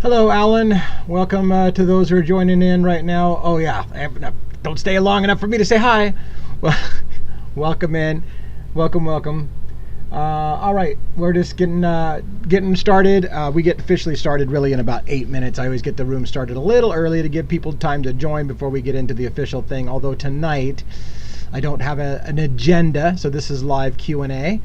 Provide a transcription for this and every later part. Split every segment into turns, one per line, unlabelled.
Hello, Alan. Welcome to those who are joining in right now. Oh, yeah. Don't stay long enough for me to say hi. Well, welcome in. Welcome. All right. We're just getting started. We get officially started really in about 8 minutes. I always get the room started a little early to give people time to join before we get into the official thing. Although tonight I don't have an agenda, so this is live Q&A.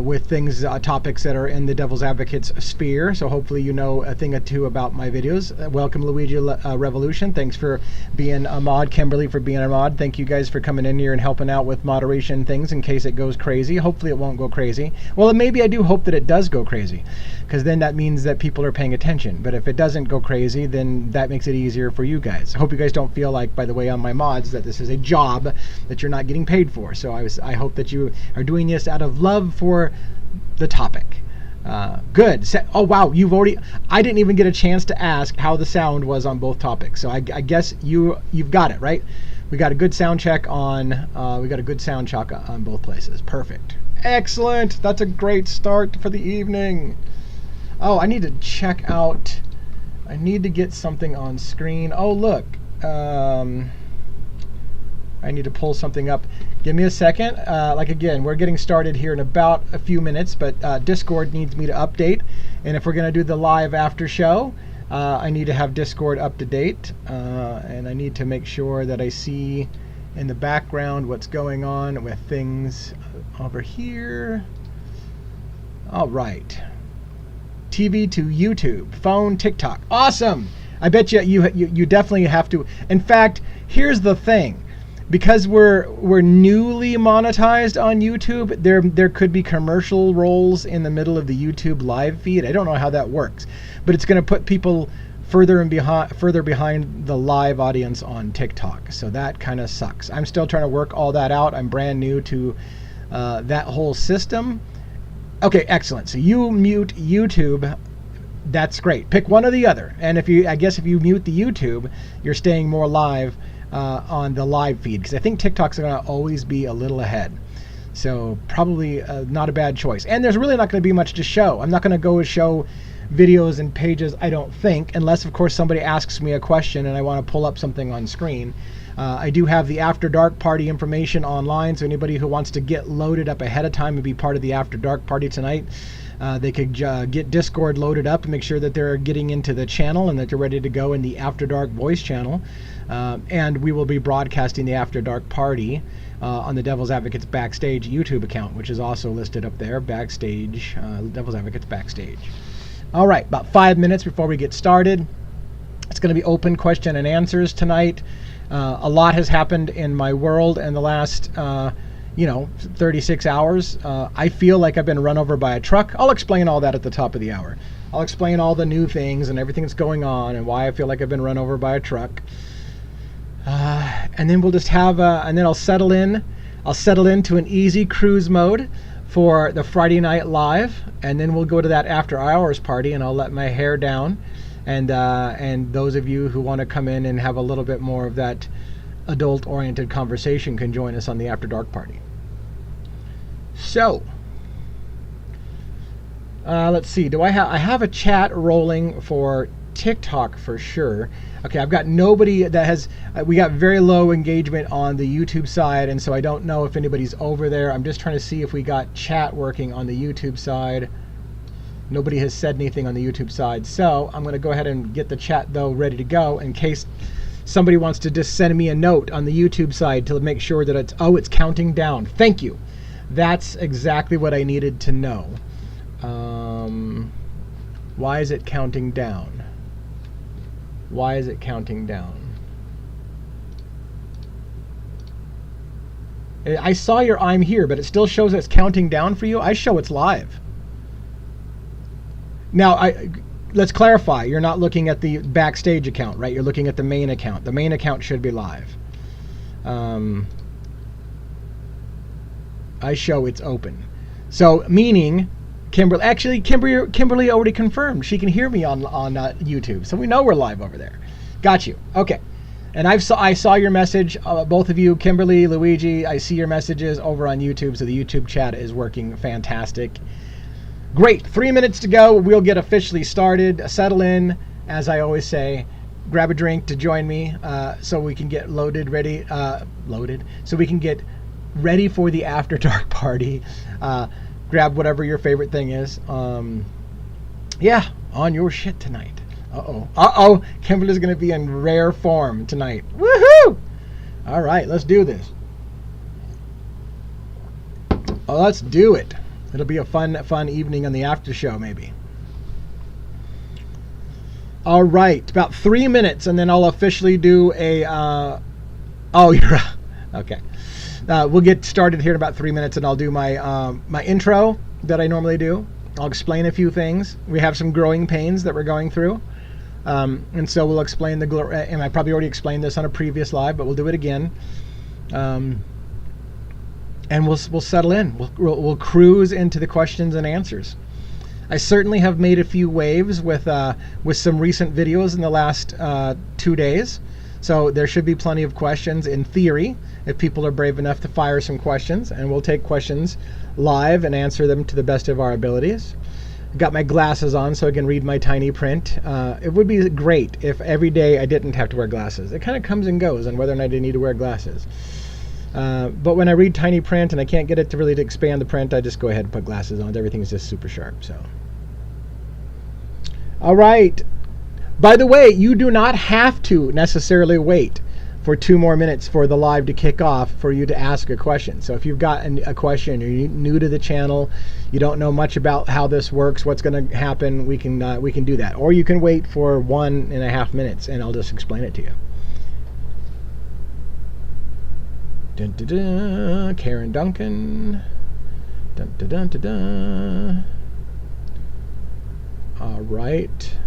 With things, topics that are in the Devil's Advocate's sphere. So hopefully you know a thing or two about my videos. Welcome, Luigi Revolution. Thanks for being a mod. Kimberly for being a mod. Thank you guys for coming in here and helping out with moderation things in case it goes crazy. Hopefully it won't go crazy. Well, maybe I do hope that it does go crazy, because then that means that people are paying attention. But if it doesn't go crazy, then that makes it easier for you guys. I hope you guys don't feel like, by the way, on my mods, that this is a job that you're not getting paid for. So I hope that you are doing this out of love for the topic. Good. Oh wow, I didn't even get a chance to ask how the sound was on both topics. So I guess you've got it right. We got a good sound check on both places. Perfect. Excellent. That's a great start for the evening. Oh, I need to check out. I need to get something on screen. Oh look. I need to pull something up. Give me a second. Again, we're getting started here in about a few minutes, but Discord needs me to update. And if we're going to do the live after show, I need to have Discord up to date. And I need to make sure that I see in the background what's going on with things over here. All right. TV to YouTube, phone, TikTok. Awesome. I bet you definitely have to. In fact, here's the thing. Because we're newly monetized on YouTube, there could be commercial rolls in the middle of the YouTube live feed. I don't know how that works, but it's going to put people further behind the live audience on TikTok. So that kind of sucks. I'm still trying to work all that out. I'm brand new to that whole system. Okay, excellent. So you mute YouTube. That's great. Pick one or the other. And if you mute the YouTube, you're staying more live on the live feed, because I think TikTok's going to always be a little ahead. So probably not a bad choice. And there's really not going to be much to show. I'm not going to go show videos and pages, I don't think, unless of course somebody asks me a question and I want to pull up something on screen. I do have the After Dark party information online, so anybody who wants to get loaded up ahead of time and be part of the After Dark party tonight, they could get Discord loaded up and make sure that they're getting into the channel and that they're ready to go in the After Dark voice channel. And we will be broadcasting the After Dark party on the Devil's Advocates Backstage YouTube account, which is also listed up there, Backstage, Devil's Advocates Backstage. All right, about 5 minutes before we get started. It's going to be open question and answers tonight. A lot has happened in my world in the last 36 hours. I feel like I've been run over by a truck. I'll explain all that at the top of the hour. I'll explain all the new things and everything that's going on and why I feel like I've been run over by a truck. And then we'll just have, and then I'll settle in. I'll settle into an easy cruise mode for the Friday night live, and then we'll go to that after hours party, and I'll let my hair down. And those of you who want to come in and have a little bit more of that adult-oriented conversation can join us on the After Dark party. So, let's see. I have a chat rolling for TikTok for sure. Okay, I've got nobody that has. We got very low engagement on the YouTube side, and so I don't know if anybody's over there. I'm just trying to see if we got chat working on the YouTube side. Nobody has said anything on the YouTube side, so I'm going to go ahead and get the chat though ready to go in case somebody wants to just send me a note on the YouTube side to make sure that it's counting down. Thank you. That's exactly what I needed to know. Why is it counting down? Why is it counting down? I saw your I'm here, but it still shows it's counting down for you. I show it's live. Now, let's clarify. You're not looking at the Backstage account, right? You're looking at the main account. The main account should be live. I show it's open. So, meaning, Kimberly already confirmed. She can hear me on YouTube, so we know we're live over there. Got you. Okay. And I saw your message, both of you, Kimberly, Luigi. I see your messages over on YouTube, so the YouTube chat is working fantastic. Great. 3 minutes to go. We'll get officially started. Settle in. as I always say, grab a drink to join me so we can get ready, so we can get ready for the After Dark party. Grab whatever your favorite thing is. Yeah, on your shit tonight. Uh-oh. Kimberly's going to be in rare form tonight. Woohoo! All right, let's do this. Oh, let's do it. It'll be a fun evening on the after show, maybe. All right, about 3 minutes, and then I'll officially do a... okay. We'll get started here in about 3 minutes, and I'll do my my intro that I normally do. I'll explain a few things. We have some growing pains that we're going through. And so we'll explain and I probably already explained this on a previous live, but we'll do it again. And we'll settle in. We'll cruise into the questions and answers. I certainly have made a few waves with some recent videos in the last 2 days. So there should be plenty of questions in theory if people are brave enough to fire some questions, and we'll take questions live and answer them to the best of our abilities. Got my glasses on so I can read my tiny print. It would be great if every day I didn't have to wear glasses. It kind of comes and goes on whether or not I need to wear glasses. But when I read tiny print and I can't get it to really expand the print, I just go ahead and put glasses on. Everything's just super sharp. So, all right. By the way, you do not have to necessarily wait for 2 more minutes for the live to kick off for you to ask a question. So if you've got a question, you're new to the channel, you don't know much about how this works, what's going to happen, we can do that. Or you can wait for 1.5 minutes and I'll just explain it to you. Dun, dun, dun, Karen Duncan. Dun, dun, dun, dun, dun. All right.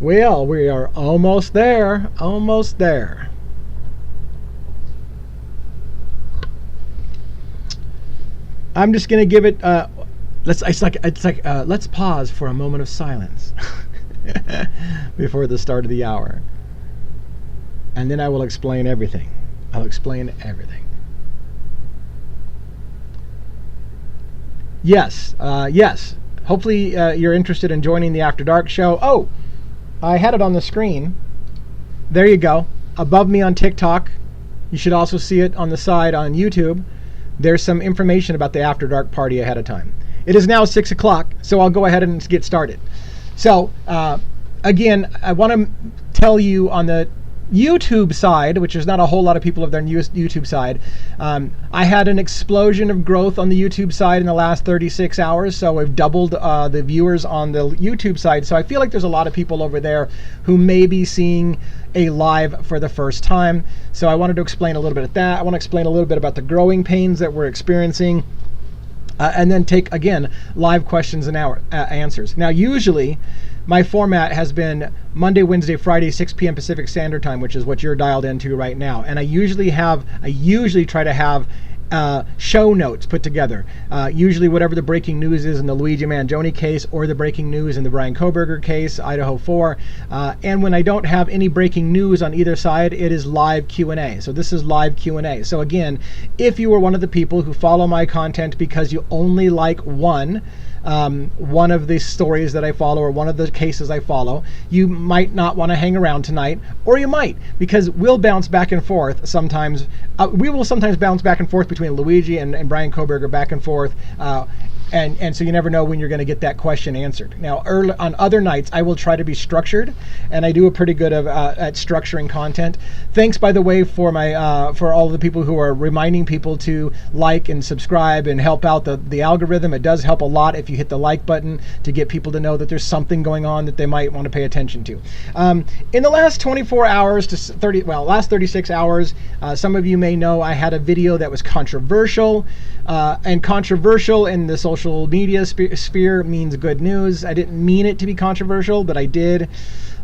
Well, we are almost there. Almost there. I'm just gonna give it. Let's pause for a moment of silence before the start of the hour, and then I will explain everything. I'll explain everything. Yes, yes. Hopefully you're interested in joining the After Dark show. Oh, I had it on the screen. There you go. Above me on TikTok. You should also see it on the side on YouTube. There's some information about the After Dark party ahead of time. It is now 6 o'clock, so I'll go ahead and get started. So, again, I want to tell you on the YouTube side, which is not a whole lot of people of their YouTube side, I had an explosion of growth on the YouTube side in the last 36 hours, so we've doubled the viewers on the YouTube side. So I feel like there's a lot of people over there who may be seeing a live for the first time. So I wanted to explain a little bit of that. I want to explain a little bit about the growing pains that we're experiencing, and then take, again, live questions and answers. Now, usually, my format has been Monday, Wednesday, Friday, 6 p.m. Pacific Standard Time, which is what you're dialed into right now. And I usually try to have show notes put together. Usually whatever the breaking news is in the Luigi Mangione case, or the breaking news in the Brian Kohberger case, Idaho 4. And when I don't have any breaking news on either side, it is live Q&A. So this is live Q&A. So again, if you are one of the people who follow my content because you only like one of the stories that I follow or one of the cases I follow, you might not want to hang around tonight, or you might, because we'll bounce back and forth sometimes. We will sometimes bounce back and forth between Luigi and Brian Kohberger, back and forth. And so you never know when you're going to get that question answered. Now, on other nights, I will try to be structured, and I do a pretty good at structuring content. Thanks, by the way, for all the people who are reminding people to like and subscribe and help out the algorithm. It does help a lot if you hit the like button to get people to know that there's something going on that they might want to pay attention to. In the last 24 hours to last 36 hours, some of you may know I had a video that was controversial. And controversial in the social media sphere means good news. I didn't mean it to be controversial, but I did.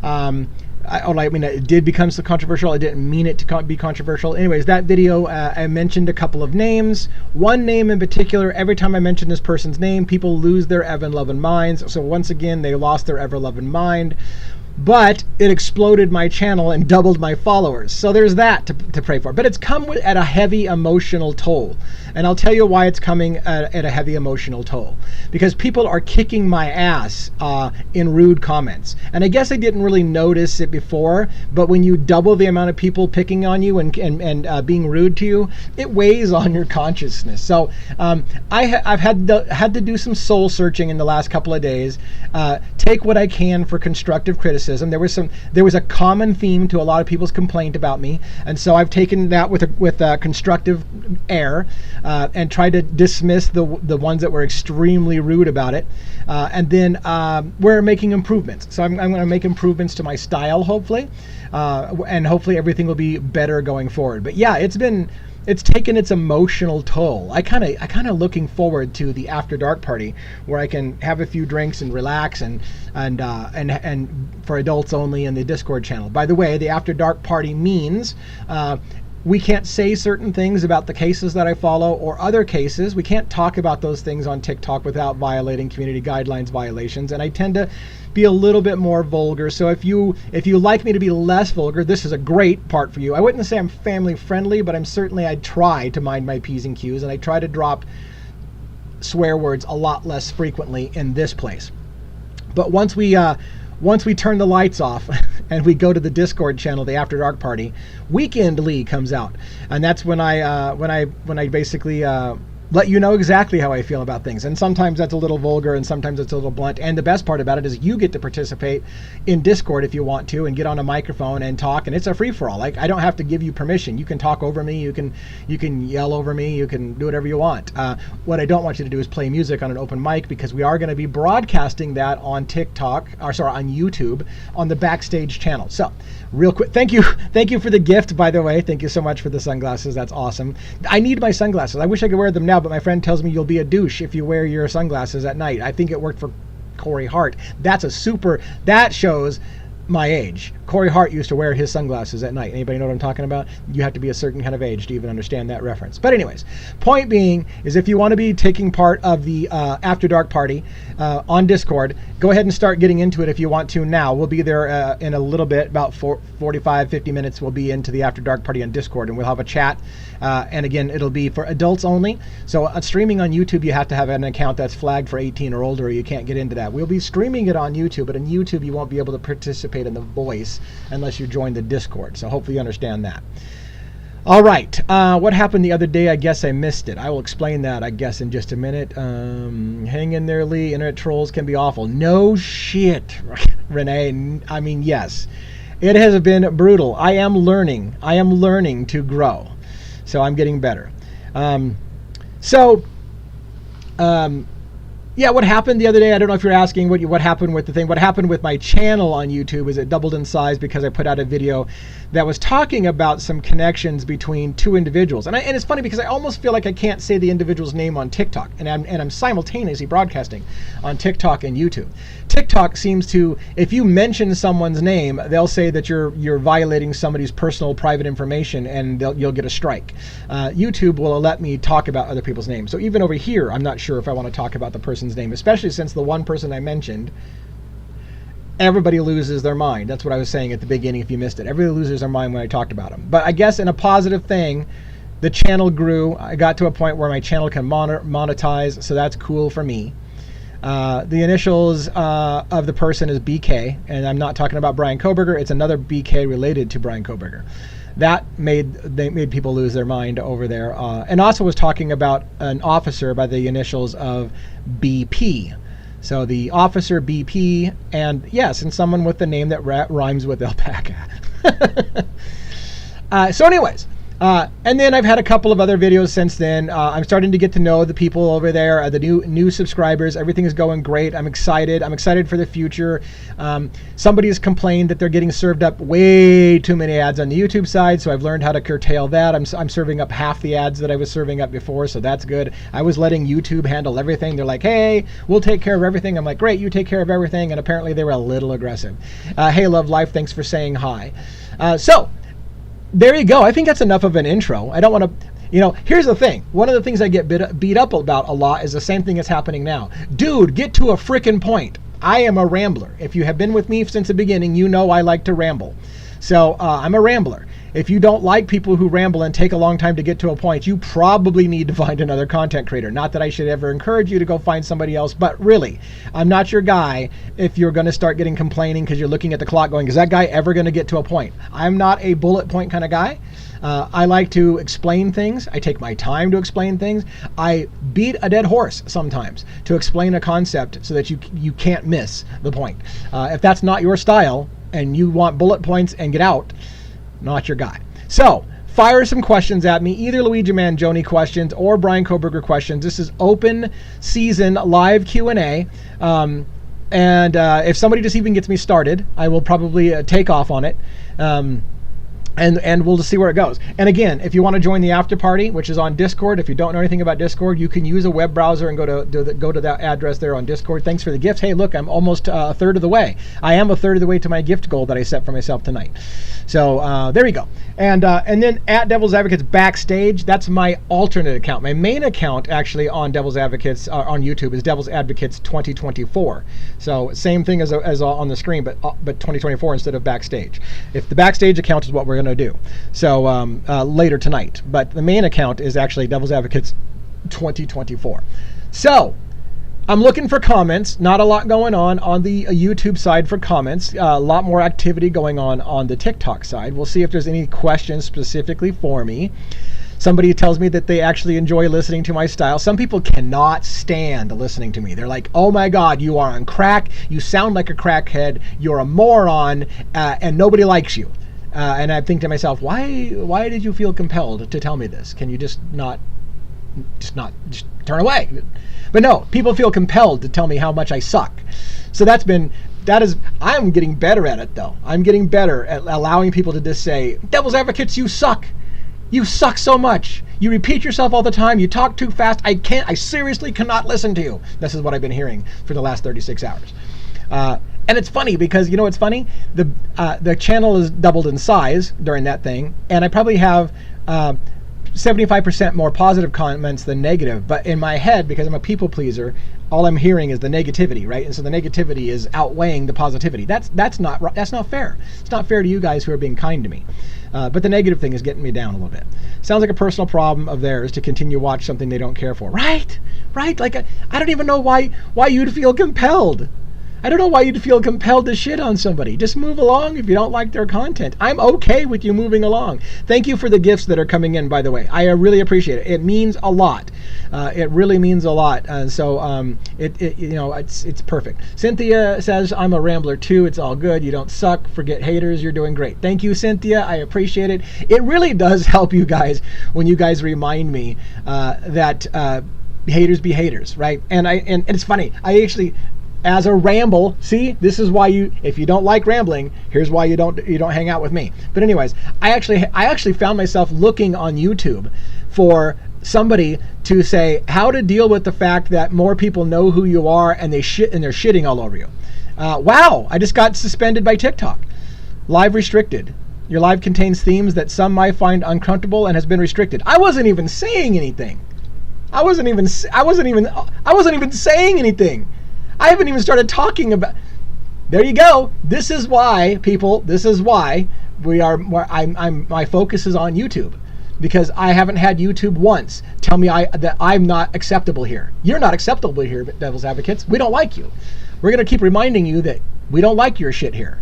It did become so controversial. I didn't mean it to be controversial. Anyways, that video, I mentioned a couple of names. One name in particular, every time I mention this person's name, people lose their ever-loving minds. So once again, they lost their ever-loving mind. but it exploded my channel and doubled my followers. So there's that to pray for. But it's come at a heavy emotional toll. And I'll tell you why it's coming at a heavy emotional toll. Because people are kicking my ass in rude comments. And I guess I didn't really notice it before, but when you double the amount of people picking on you and being rude to you, it weighs on your consciousness. So I've had to do some soul searching in the last couple of days. Take what I can for constructive criticism. There was a common theme to a lot of people's complaint about me, and so I've taken that with a constructive air and tried to dismiss the ones that were extremely rude about it, and then we're making improvements. So I'm going to make improvements to my style, hopefully, and hopefully everything will be better going forward. But yeah, it's taken its emotional toll. I kind of looking forward to the after dark party where I can have a few drinks and relax and for adults only in the Discord channel. By the way, the after dark party means we can't say certain things about the cases that I follow or other cases. We can't talk about those things on TikTok without violating community guidelines violations. And I tend to be a little bit more vulgar. So if you like me to be less vulgar, this is a great part for you. I wouldn't say I'm family friendly, but I try to mind my P's and Q's, and I try to drop swear words a lot less frequently in this place. But once we turn the lights off and we go to the Discord channel, the After Dark Party, Weekend Lee comes out, and that's when I basically let you know exactly how I feel about things. And sometimes that's a little vulgar and sometimes it's a little blunt. And the best part about it is you get to participate in Discord if you want to and get on a microphone and talk, and it's a free-for-all. Like, I don't have to give you permission. You can talk over me, you can yell over me, you can do whatever you want. What I don't want you to do is play music on an open mic, because we are going to be broadcasting that on on YouTube on the Backstage channel. So real quick, thank you for the gift, by the way. Thank you so much for the sunglasses. That's awesome. I need my sunglasses. I wish I could wear them now, but my friend tells me you'll be a douche if you wear your sunglasses at night. I think it worked for Corey Hart. That shows my age. Corey Hart used to wear his sunglasses at night. Anybody know what I'm talking about? You have to be a certain kind of age to even understand that reference. But anyways, point being is, if you want to be taking part of the After Dark Party on Discord, go ahead and start getting into it if you want to now. We'll be there in a little bit, about 45, 50 minutes. We'll be into the After Dark Party on Discord, and we'll have a chat. And again, it'll be for adults only. So streaming on YouTube, you have to have an account that's flagged for 18 or older, or you can't get into that. We'll be streaming it on YouTube, but on YouTube you won't be able to participate in the voice unless you join the Discord. So hopefully you understand that. All right, what happened the other day? I guess I missed it. I will explain that, I guess, in just a minute. Hang in there, Lee. Internet trolls can be awful. No shit, Renee. I mean, yes, it has been brutal. I am learning to grow. So I'm getting better. Yeah, what happened the other day, I don't know if you're asking what happened with the thing. What happened with my channel on YouTube is it doubled in size because I put out a video that was talking about some connections between two individuals. And it's funny because I almost feel like I can't say the individual's name on TikTok. And I'm simultaneously broadcasting on TikTok and YouTube. TikTok seems to, if you mention someone's name, they'll say that you're violating somebody's personal private information, and you'll get a strike. YouTube will let me talk about other people's names. So even over here, I'm not sure if I want to talk about the person's name, especially since the one person I mentioned, everybody loses their mind. That's what I was saying at the beginning if you missed it. Everybody loses their mind when I talked about them. But I guess in a positive thing, the channel grew. I got to a point where my channel can monetize, so that's cool for me. The initials of the person is BK, and I'm not talking about Brian Kohberger. It's another BK related to Brian Kohberger. That made people lose their mind over there. And also was talking about an officer by the initials of BP. So the officer BP, and yes, and someone with the name that rhymes with alpaca. So anyways, and then I've had a couple of other videos since then. I'm starting to get to know the people over there, the new subscribers. Everything is going great. I'm excited. I'm excited for the future. Somebody has complained that they're getting served up way too many ads on the YouTube side, so I've learned how to curtail that. I'm serving up half the ads that I was serving up before, so that's good. I was letting YouTube handle everything. They're like, hey, we'll take care of everything. I'm like, great, you take care of everything, and apparently they were a little aggressive. Hey, Love Life, thanks for saying hi. So there you go. I think that's enough of an intro. I don't want to, here's the thing. One of the things I get beat up about a lot is the same thing that's happening now. Dude, get to a frickin' point. I am a rambler. If you have been with me since the beginning, you know I like to ramble. So I'm a rambler. If you don't like people who ramble and take a long time to get to a point, you probably need to find another content creator. Not that I should ever encourage you to go find somebody else, but really, I'm not your guy if you're going to start getting complaining because you're looking at the clock going, is that guy ever going to get to a point? I'm not a bullet point kind of guy. I like to explain things. I take my time to explain things. I beat a dead horse sometimes to explain a concept so that you can't miss the point. If that's not your style and you want bullet points and get out, not your guy. So fire some questions at me, either Luigi Mangione questions or Brian Kohberger questions. This is open season live Q&A. And if somebody just even gets me started, I will probably take off on it. And we'll just see where it goes. And again, if you want to join the after party, which is on Discord, if you don't know anything about Discord, you can use a web browser and go to that address there on Discord. Thanks for the gifts. Hey, look, I'm almost a third of the way. I am a third of the way to my gift goal that I set for myself tonight. So there you go. And then at Devil's Advocates Backstage, that's my alternate account. My main account actually on Devil's Advocates on YouTube is Devil's Advocates 2024. So same thing as on the screen, but 2024 instead of Backstage. If the Backstage account is what we're going to do. So later tonight. But the main account is actually Devil's Advocates 2024. So I'm looking for comments. Not a lot going on the YouTube side for comments. A lot more activity going on the TikTok side. We'll see if there's any questions specifically for me. Somebody tells me that they actually enjoy listening to my style. Some people cannot stand listening to me. They're like, oh my God, you are on crack. You sound like a crackhead. You're a moron, and nobody likes you. And I think to myself, why did you feel compelled to tell me this? Can you just turn away? But no, people feel compelled to tell me how much I suck. So I'm getting better at it though. I'm getting better at allowing people to just say, Devil's Advocates, you suck. You suck so much. You repeat yourself all the time. You talk too fast. I seriously cannot listen to you. This is what I've been hearing for the last 36 hours. And it's funny because, you know what's funny? The channel is doubled in size during that thing, and I probably have 75% more positive comments than negative. But in my head, because I'm a people pleaser, all I'm hearing is the negativity, right? And so the negativity is outweighing the positivity. That's not fair. It's not fair to you guys who are being kind to me. But the negative thing is getting me down a little bit. Sounds like a personal problem of theirs to continue watch something they don't care for. Right? Like I don't even know why you'd feel compelled. I don't know why you'd feel compelled to shit on somebody. Just move along if you don't like their content. I'm okay with you moving along. Thank you for the gifts that are coming in, by the way. I really appreciate it. It means a lot. It really means a lot. And so it's perfect. Cynthia says, I'm a rambler too. It's all good. You don't suck. Forget haters. You're doing great. Thank you, Cynthia. I appreciate it. It really does help you guys when you guys remind me that haters be haters, right? And it's funny. I actually, as a ramble, see, this is why if you don't like rambling, here's why you don't hang out with me. But anyways, I actually found myself looking on YouTube for somebody to say how to deal with the fact that more people know who you are and they're shitting all over you. Wow, I just got suspended by TikTok. Live restricted. Your live contains themes that some might find uncomfortable and has been restricted. I wasn't even saying anything. I wasn't even saying anything. I haven't even started talking about. There you go. This is why, people. This is why my focus is on YouTube, because I haven't had YouTube once tell me that I'm not acceptable here. You're not acceptable here, Devil's Advocates. We don't like you. We're gonna keep reminding you that we don't like your shit here.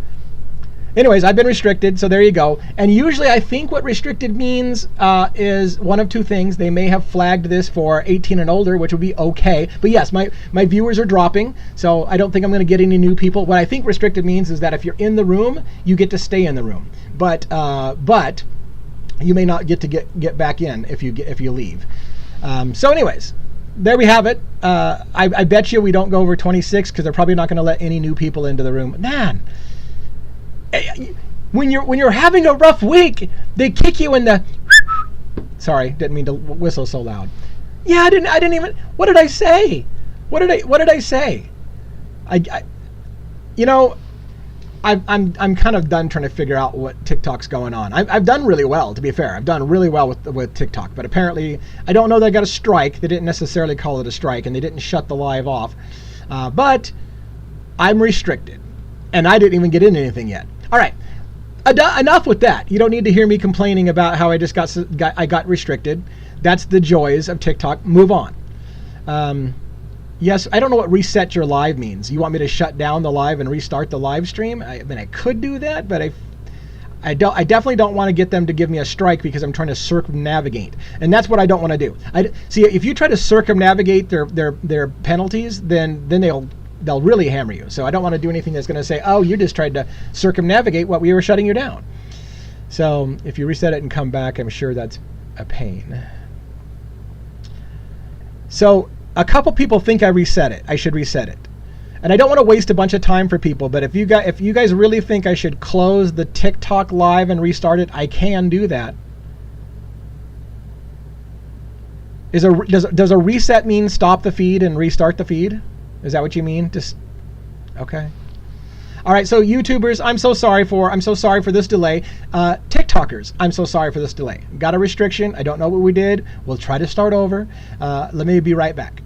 Anyways, I've been restricted, so there you go. And usually I think what restricted means is one of two things. They may have flagged this for 18 and older, which would be okay. But yes, my viewers are dropping, so I don't think I'm going to get any new people. What I think restricted means is that if you're in the room, you get to stay in the room. But you may not get to get back in if you leave. So anyways, there we have it. I bet you we don't go over 26 because they're probably not going to let any new people into the room. Man. When you're having a rough week, they kick you in the. Sorry, didn't mean to whistle so loud. Yeah, I didn't even. What did I say? What did I say? I'm kind of done trying to figure out what TikTok's going on. I've done really well, to be fair. I've done really well with TikTok, but apparently I don't know they got a strike. They didn't necessarily call it a strike, and they didn't shut the live off. But I'm restricted, and I didn't even get into anything yet. All right, enough with that. You don't need to hear me complaining about how I just got restricted. That's the joys of TikTok. Move on. Yes, I don't know what reset your live means. You want me to shut down the live and restart the live stream? I mean, I could do that, but I definitely don't want to get them to give me a strike because I'm trying to circumnavigate, and that's what I don't want to do. See, if you try to circumnavigate their penalties, then they'll really hammer you. So I don't want to do anything that's going to say, oh, you just tried to circumnavigate what we were shutting you down. So if you reset it and come back, I'm sure that's a pain. So a couple people think I should reset it. And I don't want to waste a bunch of time for people, but if you guys really think I should close the TikTok live and restart it, I can do that. Does a reset mean stop the feed and restart the feed? Is that what you mean? Just okay. All right, so YouTubers, I'm so sorry for this delay. TikTokers, I'm so sorry for this delay. Got a restriction. I don't know what we did. We'll try to start over. Let me be right back.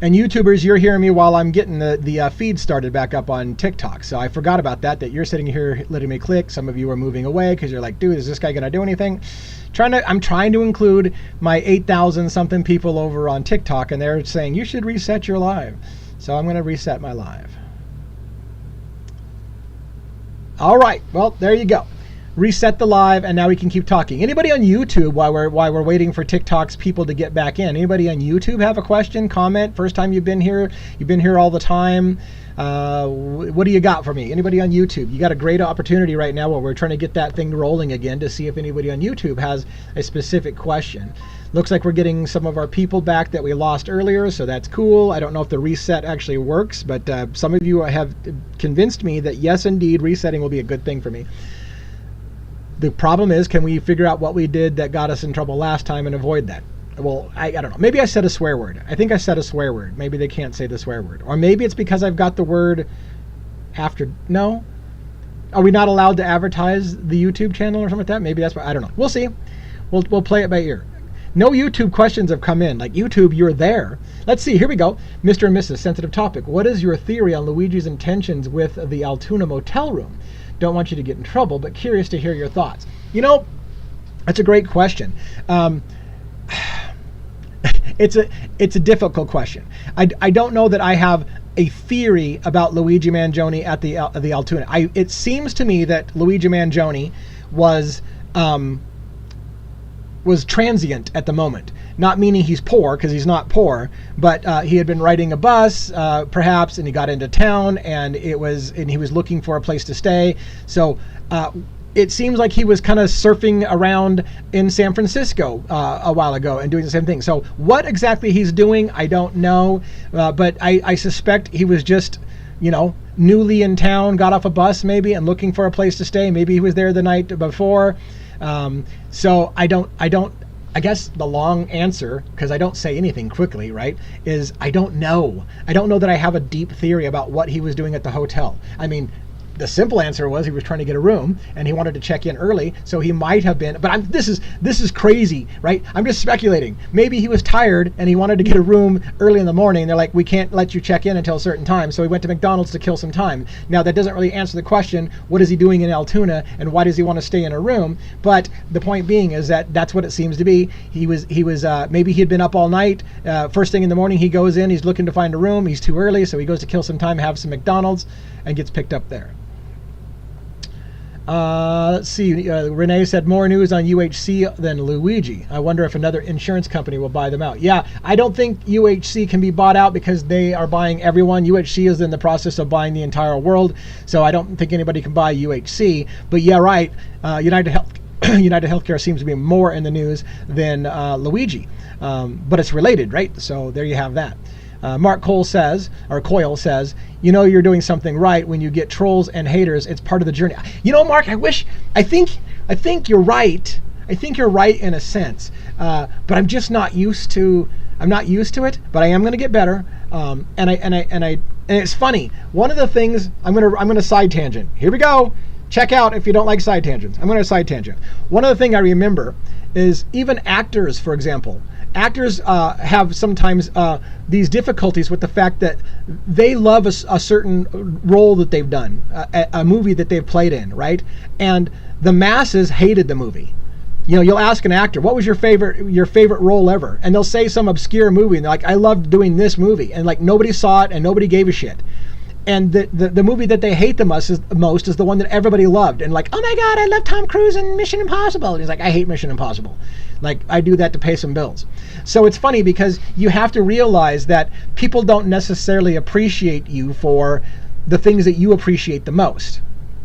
And YouTubers, you're hearing me while I'm getting the feed started back up on TikTok. So I forgot about that you're sitting here letting me click. Some of you are moving away because you're like, dude, is this guy going to do anything? I'm trying to include my 8,000 something people over on TikTok, and they're saying you should reset your live. So I'm going to reset my live. All right, well, there you go. Reset the live, and now we can keep talking. Anybody on YouTube, while we're waiting for TikTok's people to get back in, anybody on YouTube have a question, comment? First time you've been here all the time. What do you got for me? Anybody on YouTube? You got a great opportunity right now while we're trying to get that thing rolling again to see if anybody on YouTube has a specific question. Looks like we're getting some of our people back that we lost earlier, so that's cool. I don't know if the reset actually works, but some of you have convinced me that yes, indeed, resetting will be a good thing for me. The problem is, can we figure out what we did that got us in trouble last time and avoid that? Well, I don't know. Maybe I said a swear word. I think I said a swear word. Maybe they can't say the swear word. Or maybe it's because I've got the word after. No? Are we not allowed to advertise the YouTube channel or something like that? Maybe that's why. I don't know. We'll see. We'll play it by ear. No YouTube questions have come in. Like, YouTube, you're there. Let's see. Here we go. Mr. and Mrs. Sensitive Topic. What is your theory on Luigi's intentions with the Altoona motel room? Don't want you to get in trouble, but curious to hear your thoughts. You know, that's a great question. It's a difficult question. I don't know that I have a theory about Luigi Mangione at the Altoona. It seems to me that Luigi Mangione was transient at the moment. Not meaning he's poor, because he's not poor, but he had been riding a bus, perhaps, and he got into town, and he was looking for a place to stay. So it seems like he was kind of surfing around in San Francisco a while ago and doing the same thing. So what exactly he's doing, I don't know, but I suspect he was just, newly in town, got off a bus maybe, and looking for a place to stay. Maybe he was there the night before. So I guess the long answer, because I don't say anything quickly, right, is I don't know. I don't know that I have a deep theory about what he was doing at the hotel. I mean, the simple answer was he was trying to get a room and he wanted to check in early, so he might have been, but this is crazy, right? I'm just speculating. Maybe he was tired and he wanted to get a room early in the morning. They're like, we can't let you check in until a certain time, so he went to McDonald's to kill some time. Now, that doesn't really answer the question, what is he doing in Altoona and why does he want to stay in a room? But the point being is that that's what it seems to be. He was maybe he had been up all night. First thing in the morning, he goes in, he's looking to find a room. He's too early, so he goes to kill some time, have some McDonald's, and gets picked up there. Let's see. Renee said more news on UHC than Luigi. I wonder if another insurance company will buy them out. Yeah, I don't think UHC can be bought out because they are buying everyone. UHC is in the process of buying the entire world, so I don't think anybody can buy UHC. But yeah, right. United Healthcare seems to be more in the news than Luigi, but it's related, right? So there you have that. Mark Coyle says, you're doing something right when you get trolls and haters. It's part of the journey. Mark, I think you're right. I think you're right in a sense, but I'm just not used to it, but I am going to get better. And it's funny. One of the things, I'm going to side tangent. Here we go. check out if you don't like side tangents. I'm going to side tangent. One other thing I remember is even actors, for example. Actors have sometimes these difficulties with the fact that they love a certain role that they've done, a movie that they've played in, right? And the masses hated the movie. You know, you'll ask an actor, what was your favorite role ever? And they'll say some obscure movie, and they're like, I loved doing this movie. And like nobody saw it and nobody gave a shit. And the movie that they hate the most is the one that everybody loved. And like, oh my God, I love Tom Cruise in Mission Impossible. And he's like, I hate Mission Impossible. Like, I do that to pay some bills. So it's funny because you have to realize that people don't necessarily appreciate you for the things that you appreciate the most,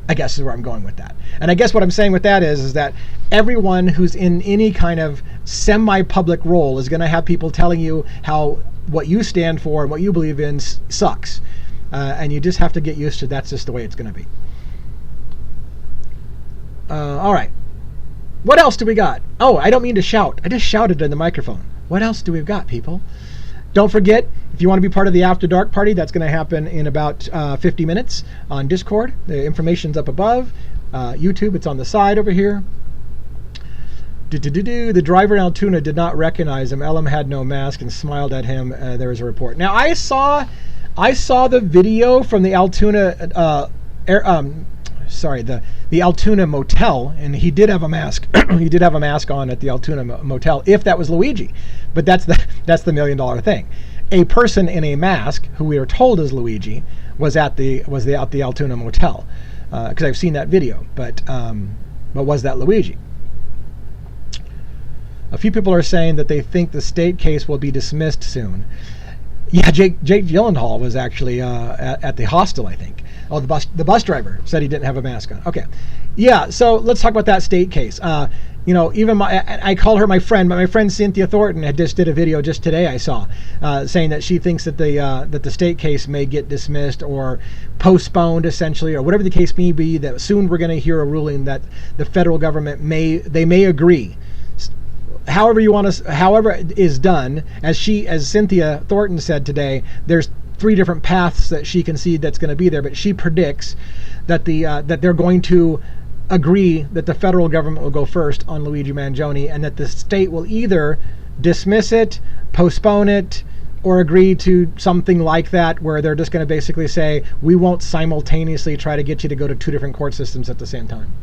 I guess is where I'm going with that. And I guess what I'm saying with that is that everyone who's in any kind of semi-public role is going to have people telling you how what you stand for and what you believe in sucks. And you just have to get used to that's just the way it's going to be. All right. What else do we got? Oh, I don't mean to shout. I just shouted in the microphone. What else do we got, people? Don't forget, if you want to be part of the After Dark party, that's going to happen in about 50 minutes on Discord. The information's up above. YouTube, it's on the side over here. The driver in Altoona did not recognize him. Elam had no mask and smiled at him. There was a report. Now, I saw the video from the Altoona the Altoona motel, and he did have a mask. He did have a mask on at the Altoona motel, if that was Luigi. But that's the $1 million thing. A person in a mask, who we are told is Luigi, was at the Altoona motel, because I've seen that video. But was that Luigi? A few people are saying that they think the state case will be dismissed soon. Yeah, Jake Gyllenhaal was actually at the hostel, I think. Oh, the bus driver said he didn't have a mask on. Okay, yeah. So let's talk about that state case. Even I call her my friend, but my friend Cynthia Thornton had just did a video just today I saw, saying that she thinks that the state case may get dismissed or postponed, essentially, or whatever the case may be. That soon we're going to hear a ruling that the federal government may agree. However it is done, as Cynthia Thornton said today, there's 3 different paths that she can see that's going to be there, but she predicts that that they're going to agree that the federal government will go first on Luigi Mangione, and that the state will either dismiss it, postpone it, or agree to something like that, where they're just going to basically say, we won't simultaneously try to get you to go to 2 different court systems at the same time.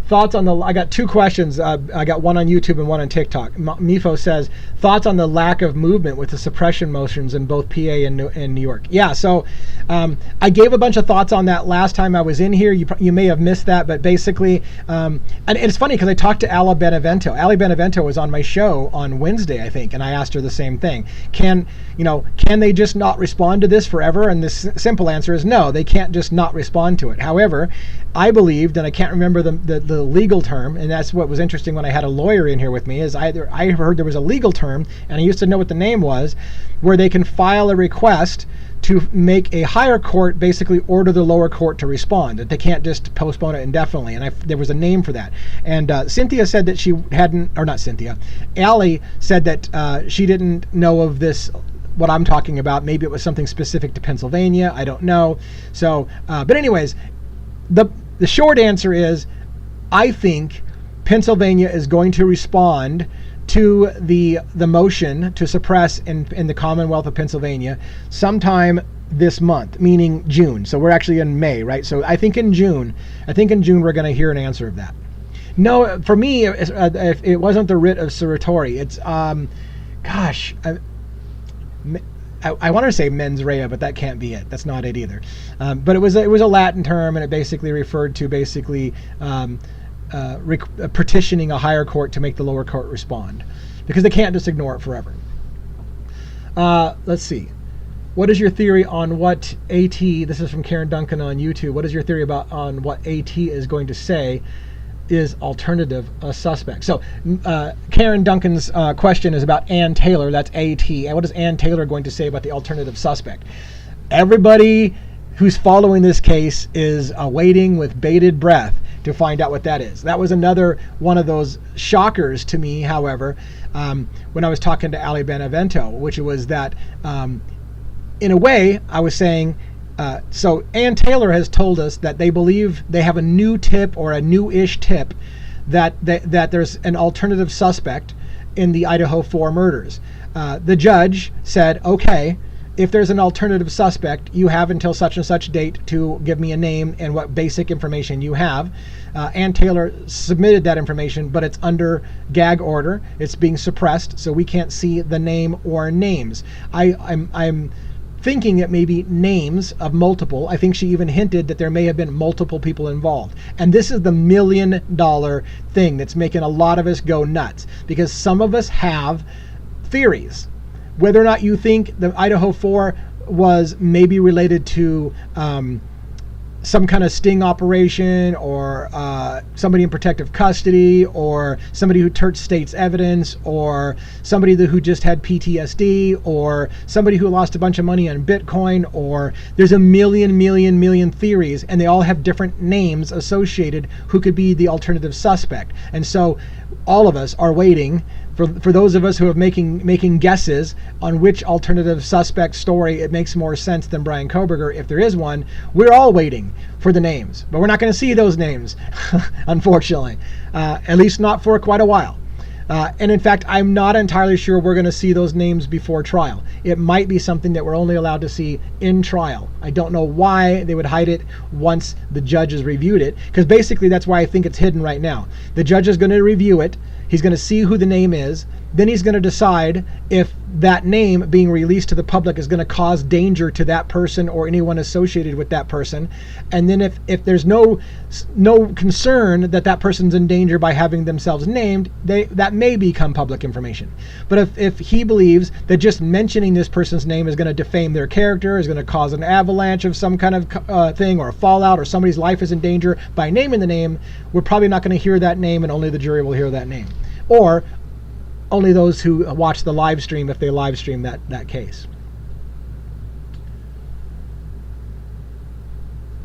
Thoughts on I got 2 questions. I got one on YouTube and one on TikTok. Mifo says, thoughts on the lack of movement with the suppression motions in both PA and New York. Yeah, so I gave a bunch of thoughts on that last time I was in here. You may have missed that, but basically, and it's funny because I talked to Ala Benevento. Ali Benevento was on my show on Wednesday, I think, and I asked her the same thing. Can they just not respond to this forever? And the simple answer is no, they can't just not respond to it. However, I believed, and I can't remember the legal term, and that's what was interesting when I had a lawyer in here with me, is I heard there was a legal term, and I used to know what the name was, where they can file a request to make a higher court basically order the lower court to respond, that they can't just postpone it indefinitely. And there was a name for that. And Cynthia said that she hadn't, or not Cynthia, Allie said that she didn't know of this, what I'm talking about. Maybe it was something specific to Pennsylvania. I don't know. So, but anyways, the short answer is, I think Pennsylvania is going to respond to the motion to suppress in the Commonwealth of Pennsylvania sometime this month, meaning June. So we're actually in May, right? So I think in June we're going to hear an answer of that. No, for me, if it wasn't the writ of certiorari, it's I want to say mens rea, but that can't be it. That's not it either. But it was a Latin term, and it basically referred to petitioning a higher court to make the lower court respond, because they can't just ignore it forever. Let's see. What is your theory on what AT, this is from Karen Duncan on YouTube, what is your theory on what AT is going to say is alternative suspect? So Karen Duncan's question is about Ann Taylor, that's AT, and what is Ann Taylor going to say about the alternative suspect? Everybody who's following this case is awaiting with bated breath to find out what that is. That was another one of those shockers to me, however, when I was talking to Ali Benevento, which was that in a way, I was saying, so Ann Taylor has told us that they believe they have a new tip or a new-ish tip that there's an alternative suspect in the Idaho 4 murders. The judge said, okay, if there's an alternative suspect, you have until such and such date to give me a name and what basic information you have. Ann Taylor submitted that information, but it's under gag order. It's being suppressed, so we can't see the name or names. I'm thinking it may be names of multiple. I think she even hinted that there may have been multiple people involved. And this is the $1 million thing that's making a lot of us go nuts, because some of us have theories. Whether or not you think the Idaho 4 was maybe related to some kind of sting operation, or somebody in protective custody, or somebody who turned state's evidence, or somebody who just had PTSD, or somebody who lost a bunch of money on Bitcoin, or there's a million theories, and they all have different names associated who could be the alternative suspect. And so all of us are waiting for those of us who are making guesses on which alternative suspect story it makes more sense than Brian Kohberger, if there is one. We're all waiting for the names, but we're not going to see those names, unfortunately, at least not for quite a while. And in fact, I'm not entirely sure we're going to see those names before trial. It might be something that we're only allowed to see in trial. I don't know why they would hide it once the judge has reviewed it, because basically that's why I think it's hidden right now. The judge is going to review it. He's going to see who the name is. Then he's going to decide if that name being released to the public is going to cause danger to that person or anyone associated with that person. And then if there's no concern that that person's in danger by having themselves named, that may become public information. But if he believes that just mentioning this person's name is going to defame their character, is going to cause an avalanche of some kind of thing, or a fallout, or somebody's life is in danger by naming the name, we're probably not going to hear that name, and only the jury will hear that name. Or only those who watch the live stream, if they live stream that case.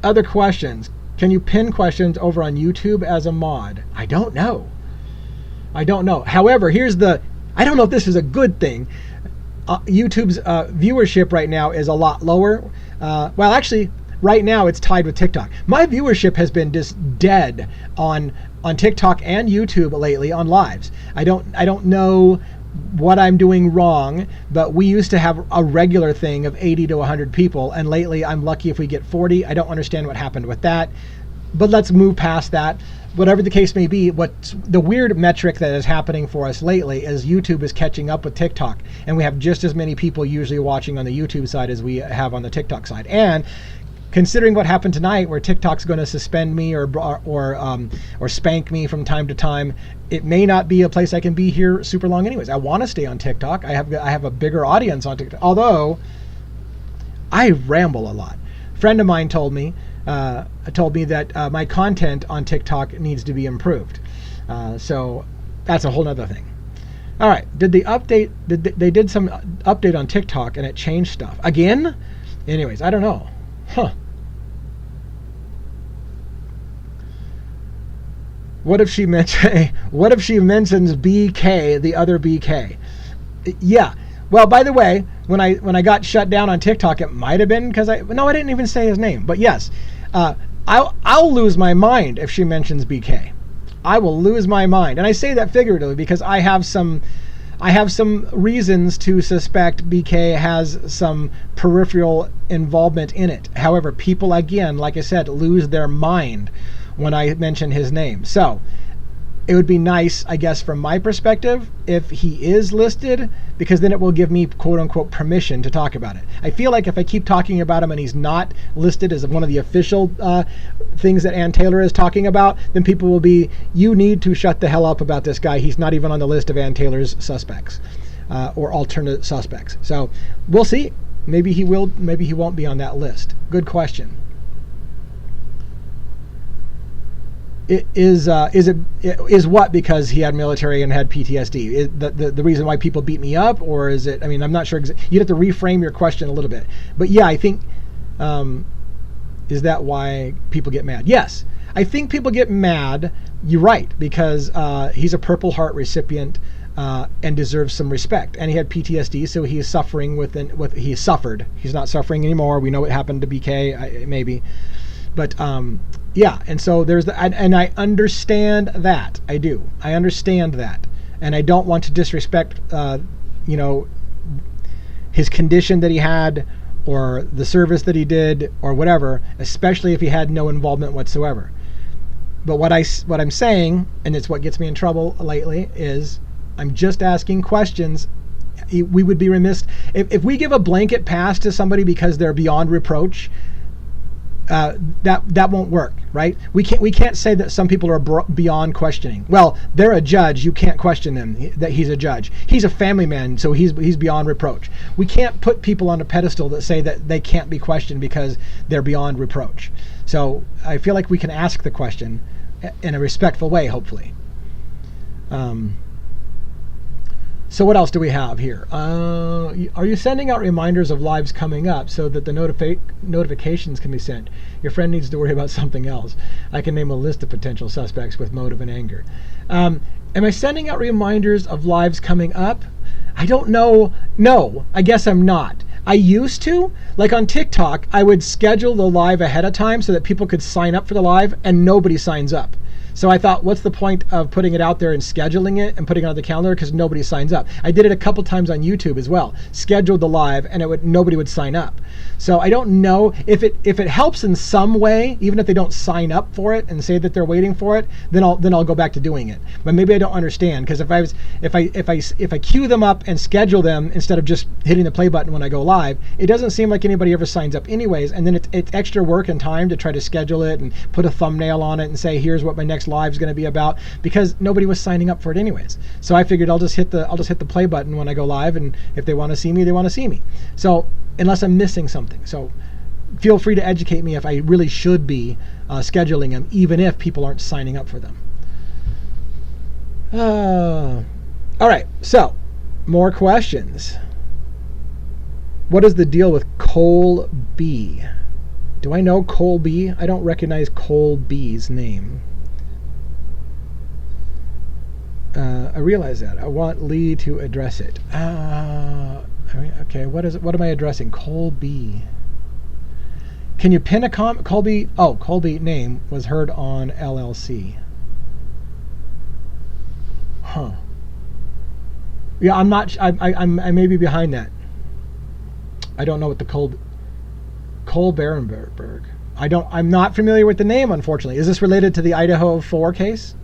Other questions. Can you pin questions over on YouTube as a mod? I don't know. However, I don't know if this is a good thing. YouTube's viewership right now is a lot lower. Well, actually, right now it's tied with TikTok. My viewership has been just dead on TikTok and YouTube lately on lives. I don't know what I'm doing wrong, but we used to have a regular thing of 80 to 100 people, and lately I'm lucky if we get 40. I don't understand what happened with that, but let's move past that. Whatever the case may be, what's the weird metric that is happening for us lately is YouTube is catching up with TikTok, and we have just as many people usually watching on the YouTube side as we have on the TikTok side. And considering what happened tonight, where TikTok's going to suspend me or spank me from time to time, it may not be a place I can be here super long anyways. I want to stay on TikTok. I have a bigger audience on TikTok, although I ramble a lot. A friend of mine told me that my content on TikTok needs to be improved. So that's a whole nother thing. All right, they did some update on TikTok and it changed stuff again? Anyways, I don't know. Huh. What if she mentions BK, the other BK? Yeah. Well, by the way, when I got shut down on TikTok, it might have been because I didn't even say his name. But yes, I'll lose my mind if she mentions BK. I will lose my mind, and I say that figuratively because I have some reasons to suspect BK has some peripheral involvement in it. However, people, again, like I said, lose their mind when I mention his name. So it would be nice, I guess, from my perspective, if he is listed, because then it will give me, quote unquote, permission to talk about it. I feel like if I keep talking about him and he's not listed as one of the official things that Ann Taylor is talking about, then people will be, you need to shut the hell up about this guy. He's not even on the list of Ann Taylor's suspects or alternate suspects. So we'll see. Maybe he will, maybe he won't be on that list. Good question. Is what because he had military and had PTSD? Is the reason why people beat me up, or is it? I mean, I'm not sure. You'd have to reframe your question a little bit. But yeah, I think is that why people get mad? Yes, I think people get mad. You're right, because he's a Purple Heart recipient. and deserves some respect. And he had PTSD, so he is suffering he suffered. He's not suffering anymore. We know what happened to BK, maybe. But yeah, and so there's and I understand that. I do. I understand that. And I don't want to disrespect, his condition that he had, or the service that he did, or whatever, especially if he had no involvement whatsoever. But what I'm saying, and it's what gets me in trouble lately, is I'm just asking questions. We would be remiss if we give a blanket pass to somebody because they're beyond reproach. That won't work, right? We can't say that some people are beyond questioning. Well, they're a judge. You can't question them that he's a judge. He's a family man, so he's beyond reproach. We can't put people on a pedestal that say that they can't be questioned because they're beyond reproach. So I feel like we can ask the question in a respectful way, hopefully. So what else do we have here? Are you sending out reminders of lives coming up so that the notifications can be sent? Your friend needs to worry about something else. I can name a list of potential suspects with motive and anger. Am I sending out reminders of lives coming up? I don't know. No, I guess I'm not. I used to. Like on TikTok, I would schedule the live ahead of time so that people could sign up for the live, and nobody signs up. So I thought, what's the point of putting it out there and scheduling it and putting it on the calendar, because nobody signs up. I did it a couple times on YouTube as well. Scheduled the live, and nobody would sign up. So I don't know if it helps in some way, even if they don't sign up for it and say that they're waiting for it. Then I'll go back to doing it. But maybe I don't understand, because if I queue them up and schedule them instead of just hitting the play button when I go live, it doesn't seem like anybody ever signs up anyways. And then it's extra work and time to try to schedule it and put a thumbnail on it and say, here's what my next live is going to be about, because nobody was signing up for it anyways. So I figured I'll just hit the play button when I go live, and if they want to see me, they want to see me. So unless I'm missing something. So feel free to educate me if I really should be scheduling them, even if people aren't signing up for them. All right, so more questions. What is the deal with Cole B? Do I know Cole B? I don't recognize Cole B's name. I realize that. I want Lee to address it. Okay, what am I addressing? Cole B. Can you pin a comment? Colby. Oh, Colby name was heard on LLC. Huh. Yeah, I'm not. I may be behind that. I don't know what the Kohberger. I'm not familiar with the name, unfortunately. Is this related to the Idaho 4 case?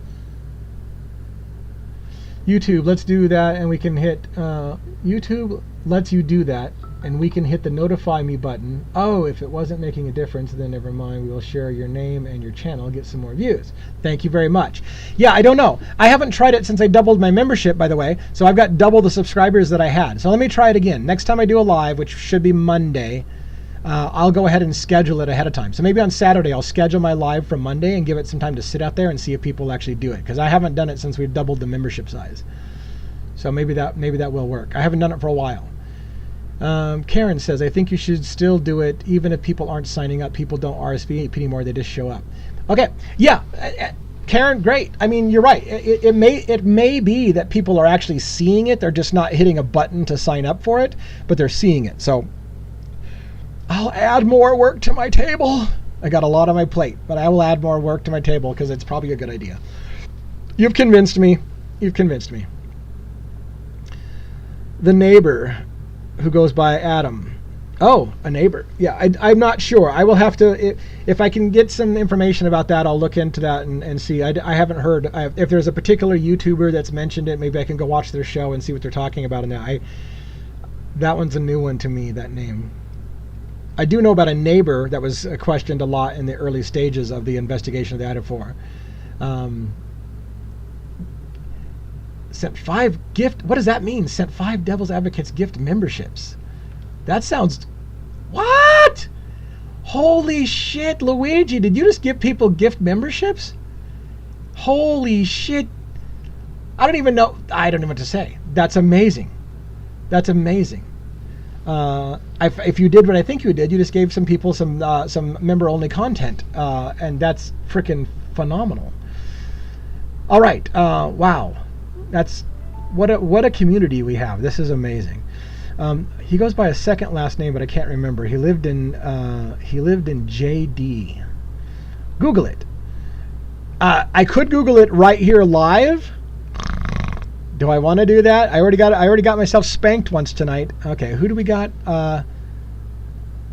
YouTube, let's do that, and we can hit YouTube lets you do that, and we can hit the notify me button. Oh, if it wasn't making a difference, then never mind. We will share your name and your channel, get some more views. Thank you very much. Yeah, I don't know. I haven't tried it since I doubled my membership, by the way, so I've got double the subscribers that I had. So let me try it again. Next time I do a live, which should be Monday, I'll go ahead and schedule it ahead of time. So maybe on Saturday I'll schedule my live for Monday and give it some time to sit out there and see if people actually do it, because I haven't done it since we've doubled the membership size. So maybe that will work. I haven't done it for a while. Karen says, I think you should still do it even if people aren't signing up. People don't RSVP anymore, they just show up. Okay, yeah, Karen, great. I mean, you're right. It may be that people are actually seeing it. They're just not hitting a button to sign up for it, but they're seeing it. So I'll add more work to my table. I got a lot on my plate, but I will add more work to my table because it's probably a good idea. You've convinced me. You've convinced me. The neighbor who goes by Adam. Oh, a neighbor. Yeah, I'm not sure. I will have to, if I can get some information about that, I'll look into that and see. I haven't heard. If there's a particular YouTuber that's mentioned it, maybe I can go watch their show and see what they're talking about. And that one's a new one to me, that name. I do know about a neighbor that was questioned a lot in the early stages of the investigation of the Idaho 4. Sent 5 gift. What does that mean? Sent 5 Devil's Advocates gift memberships. That sounds. What? Holy shit, Luigi! Did you just give people gift memberships? Holy shit! I don't even know. I don't know what to say. That's amazing. That's amazing. If you did what I think you did, you just gave some people some member-only content, and that's freaking phenomenal. All right, wow, that's what a community we have. This is amazing. He goes by a second last name, but I can't remember. He lived in JD. Google it. I could Google it right here live. Do I want to do that? I already got myself spanked once tonight. Okay, who do we got?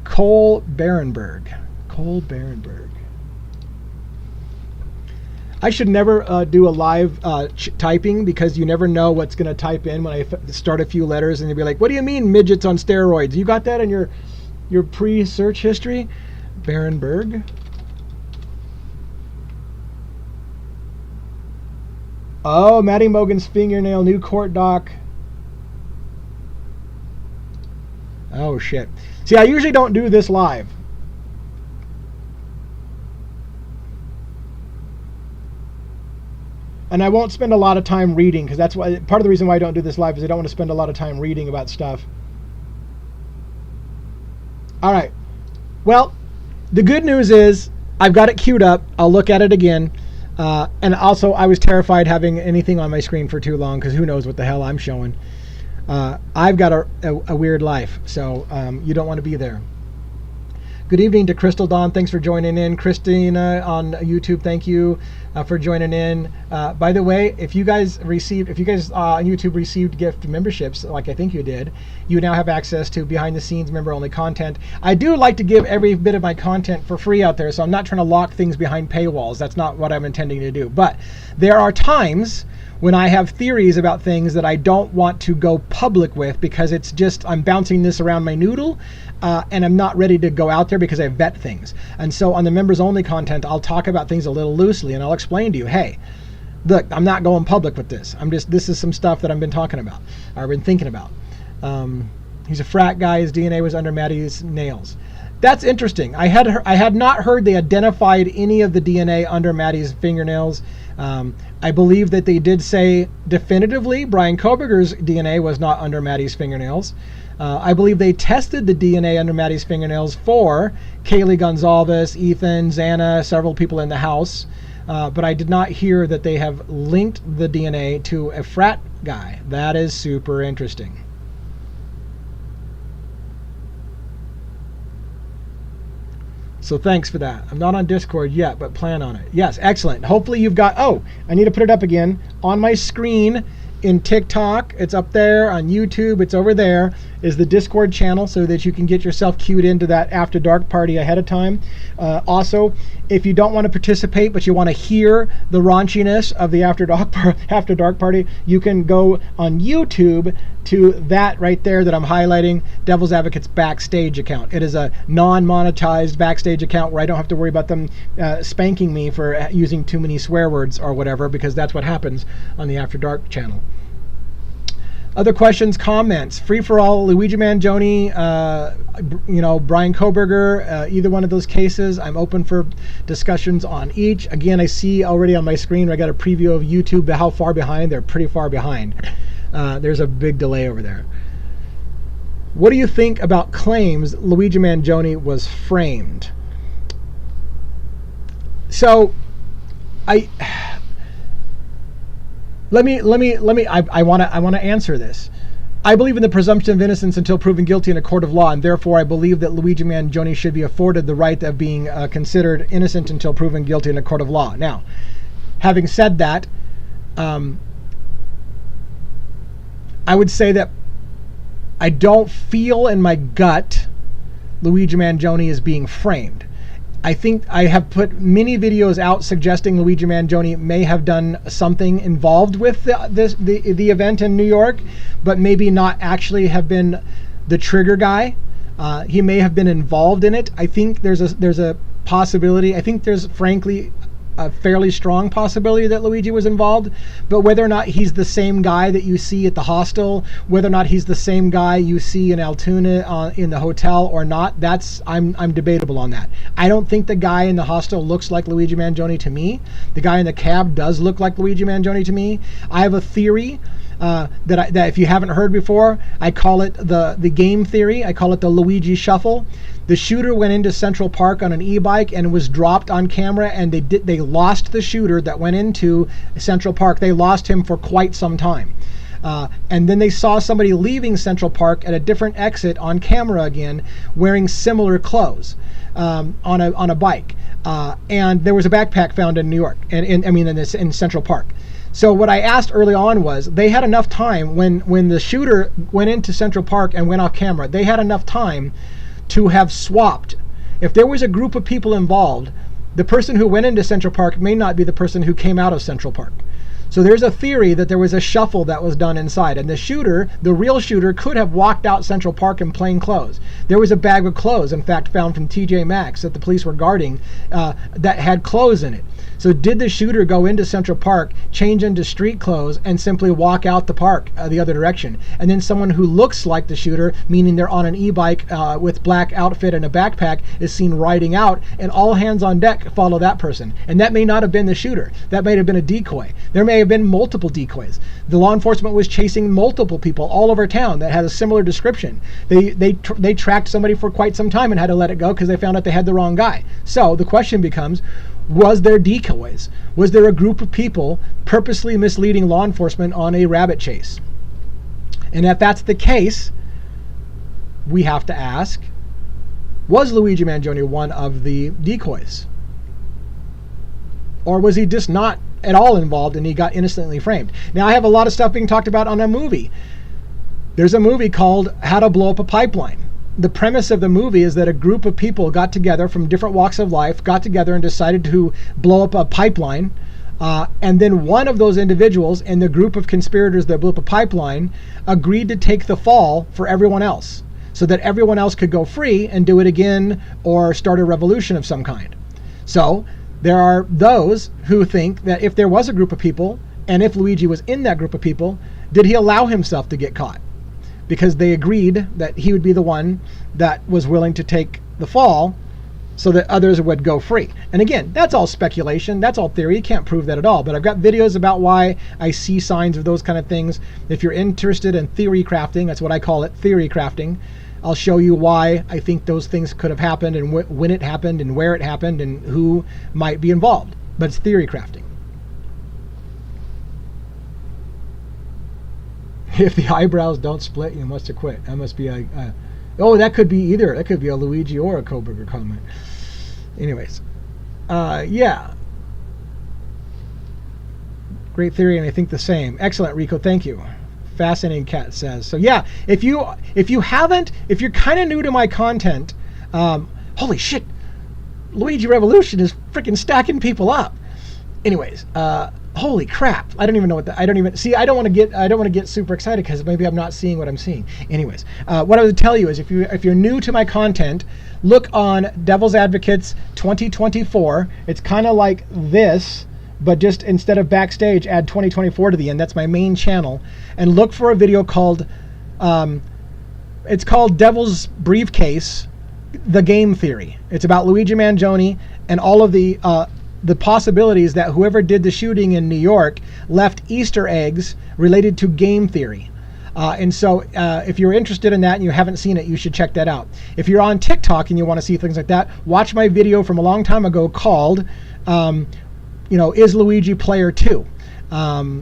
Kohberger. I should never do a live typing, because you never know what's going to type in when I start a few letters, and you'll be like, what do you mean midgets on steroids? You got that in your pre-search history? Berenberg. Oh, Maddie Mogan's fingernail, new court doc. Oh, shit. See, I usually don't do this live. And I won't spend a lot of time reading, because that's why part of the reason why I don't do this live is I don't want to spend a lot of time reading about stuff. All right. Well, the good news is I've got it queued up. I'll look at it again. And also, I was terrified having anything on my screen for too long, because who knows what the hell I'm showing. I've got a weird life, so you don't want to be there. Good evening to Crystal Dawn. Thanks for joining in. Christina on YouTube, thank you for joining in. By the way, if you guys on YouTube received gift memberships, like I think you did, you now have access to behind the scenes member only content. I do like to give every bit of my content for free out there, so I'm not trying to lock things behind paywalls. That's not what I'm intending to do. But there are times when I have theories about things that I don't want to go public with, because it's just, I'm bouncing this around my noodle, and I'm not ready to go out there because I vet things. And so on the members only content, I'll talk about things a little loosely, and I'll explain to you, hey, look, I'm not going public with this. This is some stuff that I've been talking about, or been thinking about. He's a frat guy. His DNA was under Maddie's nails. That's interesting. I had not heard they identified any of the DNA under Maddie's fingernails. I believe that they did say definitively Brian Kohberger's DNA was not under Maddie's fingernails. I believe they tested the DNA under Maddie's fingernails for Kaylee Gonzalez, Ethan, Xana, several people in the house. But I did not hear that they have linked the DNA to a frat guy. That is super interesting. So thanks for that. I'm not on Discord yet, but plan on it. Yes, excellent. Hopefully you've got, I need to put it up again on my screen in TikTok. It's up there on YouTube. It's over there is the Discord channel, so that you can get yourself queued into that After Dark party ahead of time. Also, if you don't want to participate, but you want to hear the raunchiness of the After Dark party, you can go on YouTube to that right there that I'm highlighting, Devil's Advocate's Backstage account. It is a non-monetized Backstage account where I don't have to worry about them spanking me for using too many swear words or whatever, because that's what happens on the After Dark channel. Other questions, comments, free for all, Luigi Mangione, Brian Kohberger, either one of those cases. I'm open for discussions on each. Again, I see already on my screen, I got a preview of YouTube, how far behind. They're pretty far behind. There's a big delay over there. What do you think about claims Luigi Mangione was framed? So, I want to answer this. I believe in the presumption of innocence until proven guilty in a court of law, and therefore I believe that Luigi Mangione should be afforded the right of being considered innocent until proven guilty in a court of law. Now, having said that, I would say that I don't feel in my gut Luigi Mangione is being framed. I think I have put many videos out suggesting Luigi Mangione may have done something involved with the event in New York, but maybe not actually have been the trigger guy. He may have been involved in it. I think there's a possibility. I think there's frankly a fairly strong possibility that Luigi was involved, but whether or not he's the same guy that you see at the hostel, whether or not he's the same guy you see in Altoona in the hotel or not, I'm debatable on that. I don't think the guy in the hostel looks like Luigi Mangione to me. The guy in the cab does look like Luigi Mangione to me. I have a theory that if you haven't heard before, I call it the game theory. I call it the Luigi Shuffle. The shooter went into Central Park on an e-bike and was dropped on camera, and they lost the shooter that went into Central Park. They lost him for quite some time. And then they saw somebody leaving Central Park at a different exit on camera again, wearing similar clothes on a bike. And there was a backpack found in New York, in Central Park. So what I asked early on was, they had enough time when the shooter went into Central Park and went off camera, they had enough time to have swapped. If there was a group of people involved, the person who went into Central Park may not be the person who came out of Central Park. So there's a theory that there was a shuffle that was done inside, and the shooter, the real shooter, could have walked out Central Park in plain clothes. There was a bag of clothes, in fact, found from TJ Maxx that the police were guarding that had clothes in it. So did the shooter go into Central Park, change into street clothes, and simply walk out the park the other direction? And then someone who looks like the shooter, meaning they're on an e-bike with black outfit and a backpack, is seen riding out, and all hands on deck follow that person. And that may not have been the shooter. That may have been a decoy. There may have been multiple decoys. The law enforcement was chasing multiple people all over town that had a similar description. They tracked somebody for quite some time and had to let it go because they found out they had the wrong guy. So the question becomes, was there decoys? Was there a group of people purposely misleading law enforcement on a rabbit chase? And if that's the case, we have to ask, was Luigi Mangione one of the decoys? Or was he just not at all involved and he got innocently framed? Now, I have a lot of stuff being talked about on a movie. There's a movie called How to Blow Up a Pipeline. The premise of the movie is that a group of people got together from different walks of life, got together and decided to blow up a pipeline. And then one of those individuals in the group of conspirators that blew up a pipeline agreed to take the fall for everyone else, so that everyone else could go free and do it again or start a revolution of some kind. So there are those who think that if there was a group of people, and if Luigi was in that group of people, did he allow himself to get caught? Because they agreed that he would be the one that was willing to take the fall so that others would go free. And again, that's all speculation. That's all theory. You can't prove that at all. But I've got videos about why I see signs of those kind of things. If you're interested in theory crafting, that's what I call it, theory crafting. I'll show you why I think those things could have happened and when it happened and where it happened and who might be involved. But it's theory crafting. If the eyebrows don't split, you must have quit. That must be oh, that could be either. That could be a Luigi or a Kohberger comment. Anyways, yeah. Great theory, and I think the same. Excellent, Rico. Thank you. Fascinating Cat says. So yeah, if you're kind of new to my content, holy shit, Luigi Revolution is freaking stacking people up. Anyways, holy crap! I don't even know what I don't want to get super excited because maybe I'm not seeing what I'm seeing. Anyways, what I would tell you is if you're new to my content, look on Devil's Advocates 2024. It's kind of like this, but just instead of backstage, add 2024 to the end. That's my main channel, and look for a video called it's called Devil's Briefcase: The Game Theory. It's about Luigi Mangione and all of the possibilities that whoever did the shooting in New York left Easter eggs related to game theory. And so if you're interested in that and you haven't seen it, you should check that out. If you're on TikTok and you want to see things like that, watch my video from a long time ago called, Is Luigi Player 2?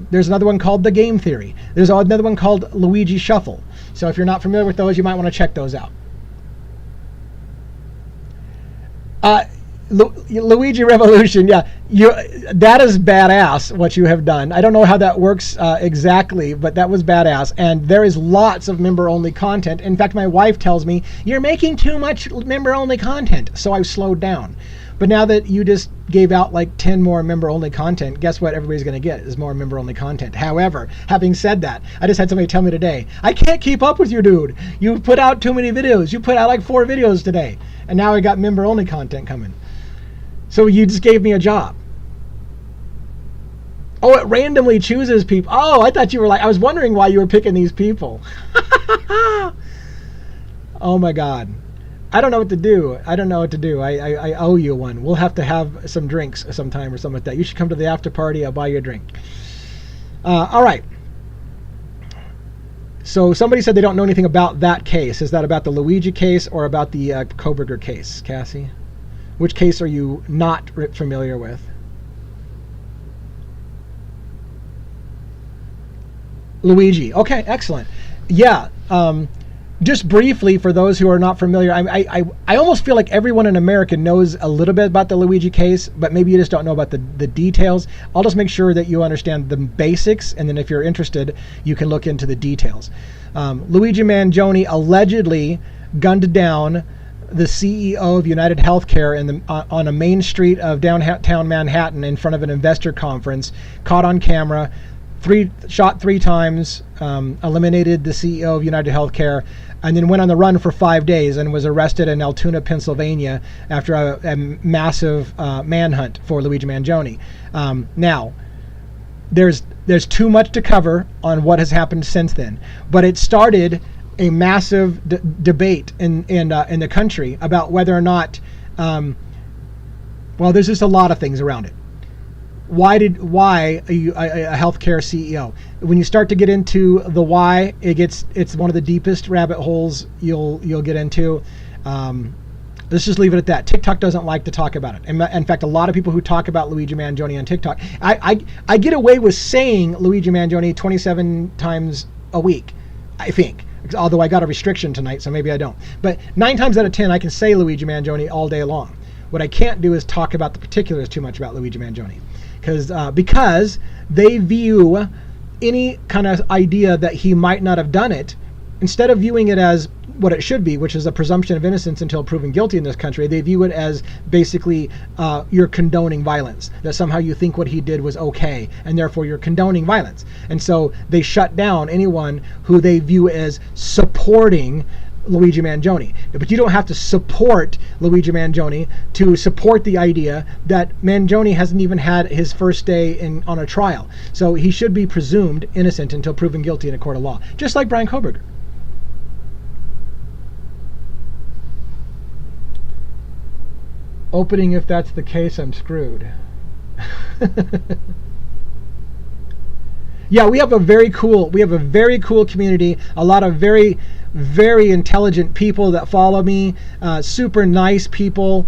There's another one called The Game Theory. There's another one called Luigi Shuffle. So if you're not familiar with those, you might want to check those out. Luigi Revolution, yeah, that is badass what you have done. I don't know how that works exactly, but that was badass. And there is lots of member-only content. In fact, my wife tells me, you're making too much member-only content. So I've slowed down. But now that you just gave out like 10 more member-only content, guess what everybody's going to get is more member-only content. However, having said that, I just had somebody tell me today, I can't keep up with you, dude. You put out too many videos. You put out like 4 videos today. And now I got member-only content coming. So you just gave me a job. Oh, it randomly chooses people. Oh, I thought you were like, I was wondering why you were picking these people. Oh my God. I don't know what to do. I owe you one. We'll have to have some drinks sometime or something like that. You should come to the after party. I'll buy you a drink. All right. So somebody said they don't know anything about that case. Is that about the Luigi case or about the Kohberger case, Cassie? Which case are you not familiar with? Luigi. Okay, excellent. Yeah. Just briefly, for those who are not familiar, I almost feel like everyone in America knows a little bit about the Luigi case, but maybe you just don't know about the details. I'll just make sure that you understand the basics, and then if you're interested, you can look into the details. Luigi Mangione allegedly gunned down the CEO of United Healthcare on a main street of downtown Manhattan in front of an investor conference, caught on camera, shot 3 times, eliminated the CEO of United Healthcare, and then went on the run for 5 days and was arrested in Altoona, Pennsylvania after a massive manhunt for Luigi Mangione. Now, there's too much to cover on what has happened since then, but it started a massive debate in the country about whether or not, well, there's just a lot of things around it. Why are you a healthcare CEO? When you start to get into the why, it's one of the deepest rabbit holes you'll get into. Let's just leave it at that. TikTok doesn't like to talk about it. In fact, a lot of people who talk about Luigi Mangione on TikTok, I get away with saying Luigi Mangione 27 times a week, I think. Although I got a restriction tonight, so maybe I don't. But 9 times out of 10, I can say Luigi Mangione all day long. What I can't do is talk about the particulars too much about Luigi Mangione. Because they view any kind of idea that he might not have done it, instead of viewing it as what it should be, which is a presumption of innocence until proven guilty in this country, they view it as basically you're condoning violence, that somehow you think what he did was okay, and therefore you're condoning violence. And so they shut down anyone who they view as supporting Luigi Mangione. But you don't have to support Luigi Mangione to support the idea that Mangione hasn't even had his first day on a trial. So he should be presumed innocent until proven guilty in a court of law, just like Brian Kohberger. Opening, if that's the case, I'm screwed. Yeah, we have a very cool community, a lot of very, very intelligent people that follow me, super nice people.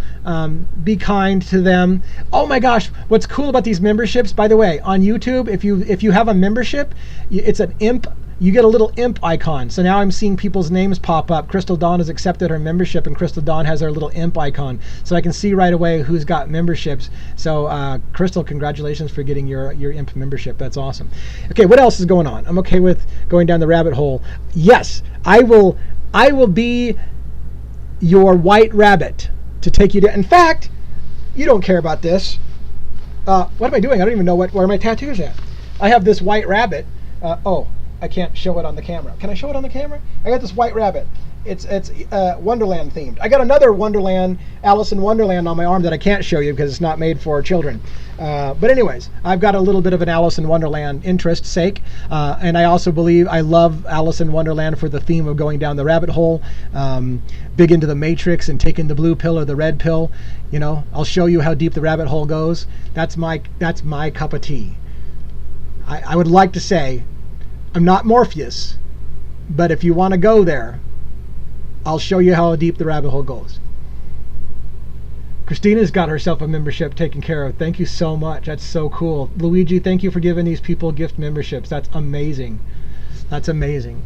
Be kind to them. Oh my gosh, what's cool about these memberships, by the way, on YouTube, if you have a membership, it's an imp. You get a little imp icon. So now I'm seeing people's names pop up. Crystal Dawn has accepted her membership, and Crystal Dawn has her little imp icon. So I can see right away who's got memberships. So Crystal, congratulations for getting your imp membership. That's awesome. Okay, what else is going on? I'm okay with going down the rabbit hole. Yes, I will be your white rabbit to take you to. In fact, you don't care about this. What am I doing? I don't even know where my tattoo's at. I have this white rabbit. I can't show it on the camera. Can I show it on the camera? I got this white rabbit. It's Wonderland themed. I got another Wonderland, Alice in Wonderland on my arm that I can't show you because it's not made for children. But anyways, I've got a little bit of an Alice in Wonderland interest sake. And I also believe I love Alice in Wonderland for the theme of going down the rabbit hole. Big into the Matrix and taking the blue pill or the red pill. You know, I'll show you how deep the rabbit hole goes. That's my cup of tea. I would like to say, I'm not Morpheus, but if you want to go there, I'll show you how deep the rabbit hole goes. Christina's got herself a membership taken care of. Thank you so much. That's so cool. Luigi, thank you for giving these people gift memberships. That's amazing. That's amazing.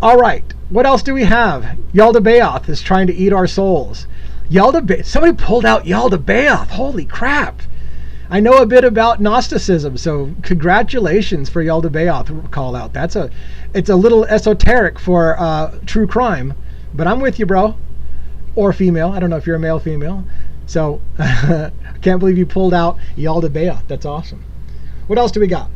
All right. What else do we have? Yalda Bayoth is trying to eat our souls. Somebody pulled out Yalda Bayoth. Holy crap. I know a bit about Gnosticism, so congratulations for Yalda Bayoth call out. It's a little esoteric for true crime, but I'm with you, bro. Or female. I don't know if you're a male or female. So I can't believe you pulled out Yalda Bayoth. That's awesome. What else do we got?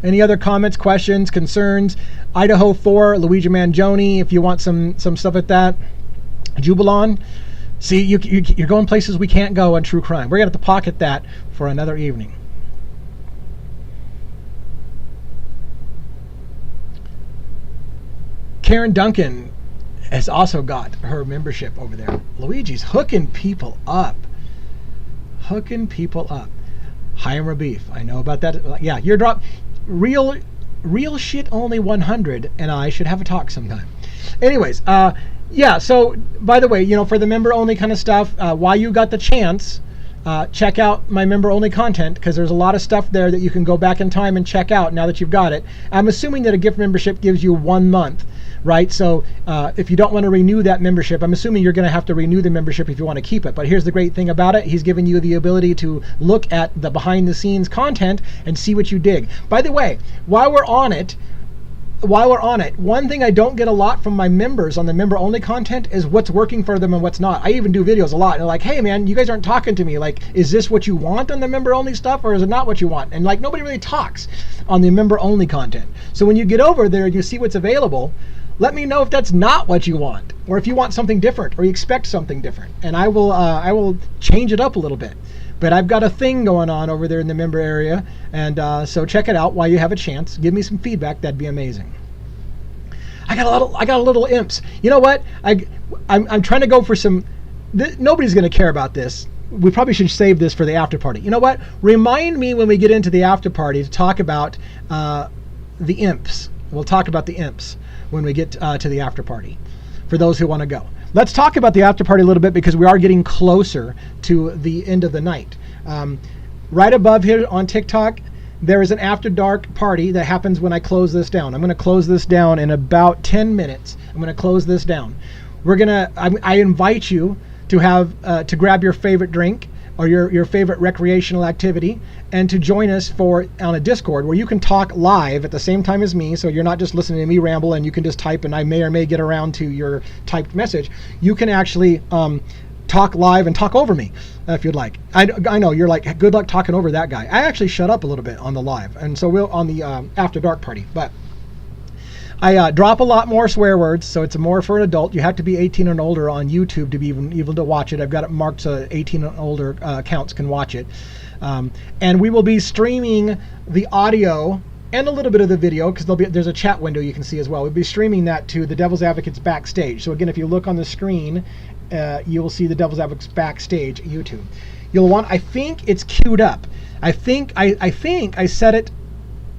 Any other comments, questions, concerns? Idaho 4, Luigi Mangione, if you want some stuff like that. Jubilon. See, you're going places we can't go on true crime. We're going to have to pocket that for another evening. Karen Duncan has also got her membership over there. Luigi's hooking people up. Hooking people up. Chaim Rabif, I know about that. Yeah, you're dropped. Real shit only 100 and I should have a talk sometime. anyways, yeah. So by the way, for the member only kind of stuff, while you got the chance, check out my member only content, because there's a lot of stuff there that you can go back in time and check out now that you've got it. I'm assuming that a gift membership gives you 1 month, right? So if you don't want to renew that membership, I'm assuming you're going to have to renew the membership if you want to keep it. But here's the great thing about it. He's giving you the ability to look at the behind the scenes content and see what you dig. By the way, while we're on it, one thing I don't get a lot from my members on the member only content is what's working for them and what's not. I even do videos a lot, and they're like, hey man, you guys aren't talking to me. Like, is this what you want on the member only stuff, or is it not what you want? And like, nobody really talks on the member only content. So when you get over there and you see what's available, let me know if that's not what you want, or if you want something different, or you expect something different, and I will change it up a little bit. But I've got a thing going on over there in the member area, and so check it out while you have a chance. Give me some feedback. That'd be amazing. I got a little imps. You know what? I'm trying to go for some. Nobody's going to care about this. We probably should save this for the after party. You know what? Remind me when we get into the after party to talk about the imps. We'll talk about the imps when we get to the after party, for those who want to go. Let's talk about the after party a little bit, because we are getting closer to the end of the night. Right above here on TikTok, there is an after dark party that happens when I close this down. I'm going to close this down in about 10 minutes. I'm going to close this down. I invite you to have to grab your favorite drink or your favorite recreational activity, and to join us on a Discord where you can talk live at the same time as me. So you're not just listening to me ramble and you can just type, and I may or may get around to your typed message. You can actually talk live and talk over me if you'd like. I know you're like, good luck talking over that guy. I actually shut up a little bit on the live, and so we'll on the after dark party. But I drop a lot more swear words, so it's more for an adult. You have to be 18 and older on YouTube to be even to watch it. I've got it marked so 18 and older accounts can watch it. And we will be streaming the audio and a little bit of the video, because there's a chat window you can see as well. We'll be streaming that to the Devil's Advocates Backstage. So again, if you look on the screen, you will see the Devil's Advocates Backstage YouTube. You'll want, I think it's queued up. I think I set it.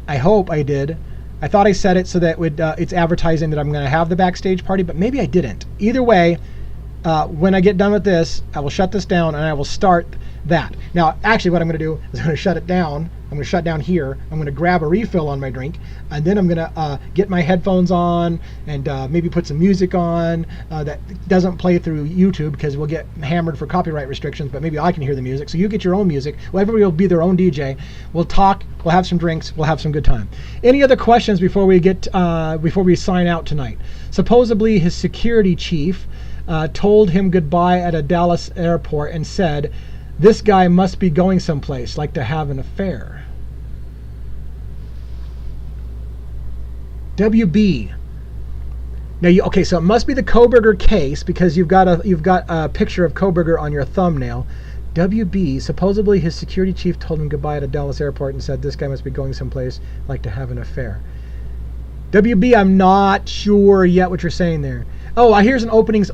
I hope I did. I thought I set it so that it's advertising that I'm going to have the backstage party, but maybe I didn't. Either way, when I get done with this, I will shut this down and I will start that. Now, actually, what I'm going to do is I'm going to shut it down. I'm going to shut down here. I'm going to grab a refill on my drink, and then I'm going to get my headphones on and maybe put some music on that doesn't play through YouTube, because we'll get hammered for copyright restrictions, but maybe I can hear the music. So you get your own music. Well, everybody will be their own DJ. We'll talk. We'll have some drinks. We'll have some good time. Any other questions before we sign out tonight? Supposedly his security chief told him goodbye at a Dallas airport and said, "This guy must be going someplace, like to have an affair." WB. Now, okay, so it must be the Kohberger case, because you've got a picture of Kohberger on your thumbnail. WB, supposedly his security chief told him goodbye at a Dallas airport and said, "This guy must be going someplace, like to have an affair." WB, I'm not sure yet what you're saying there. Oh, here's an opening.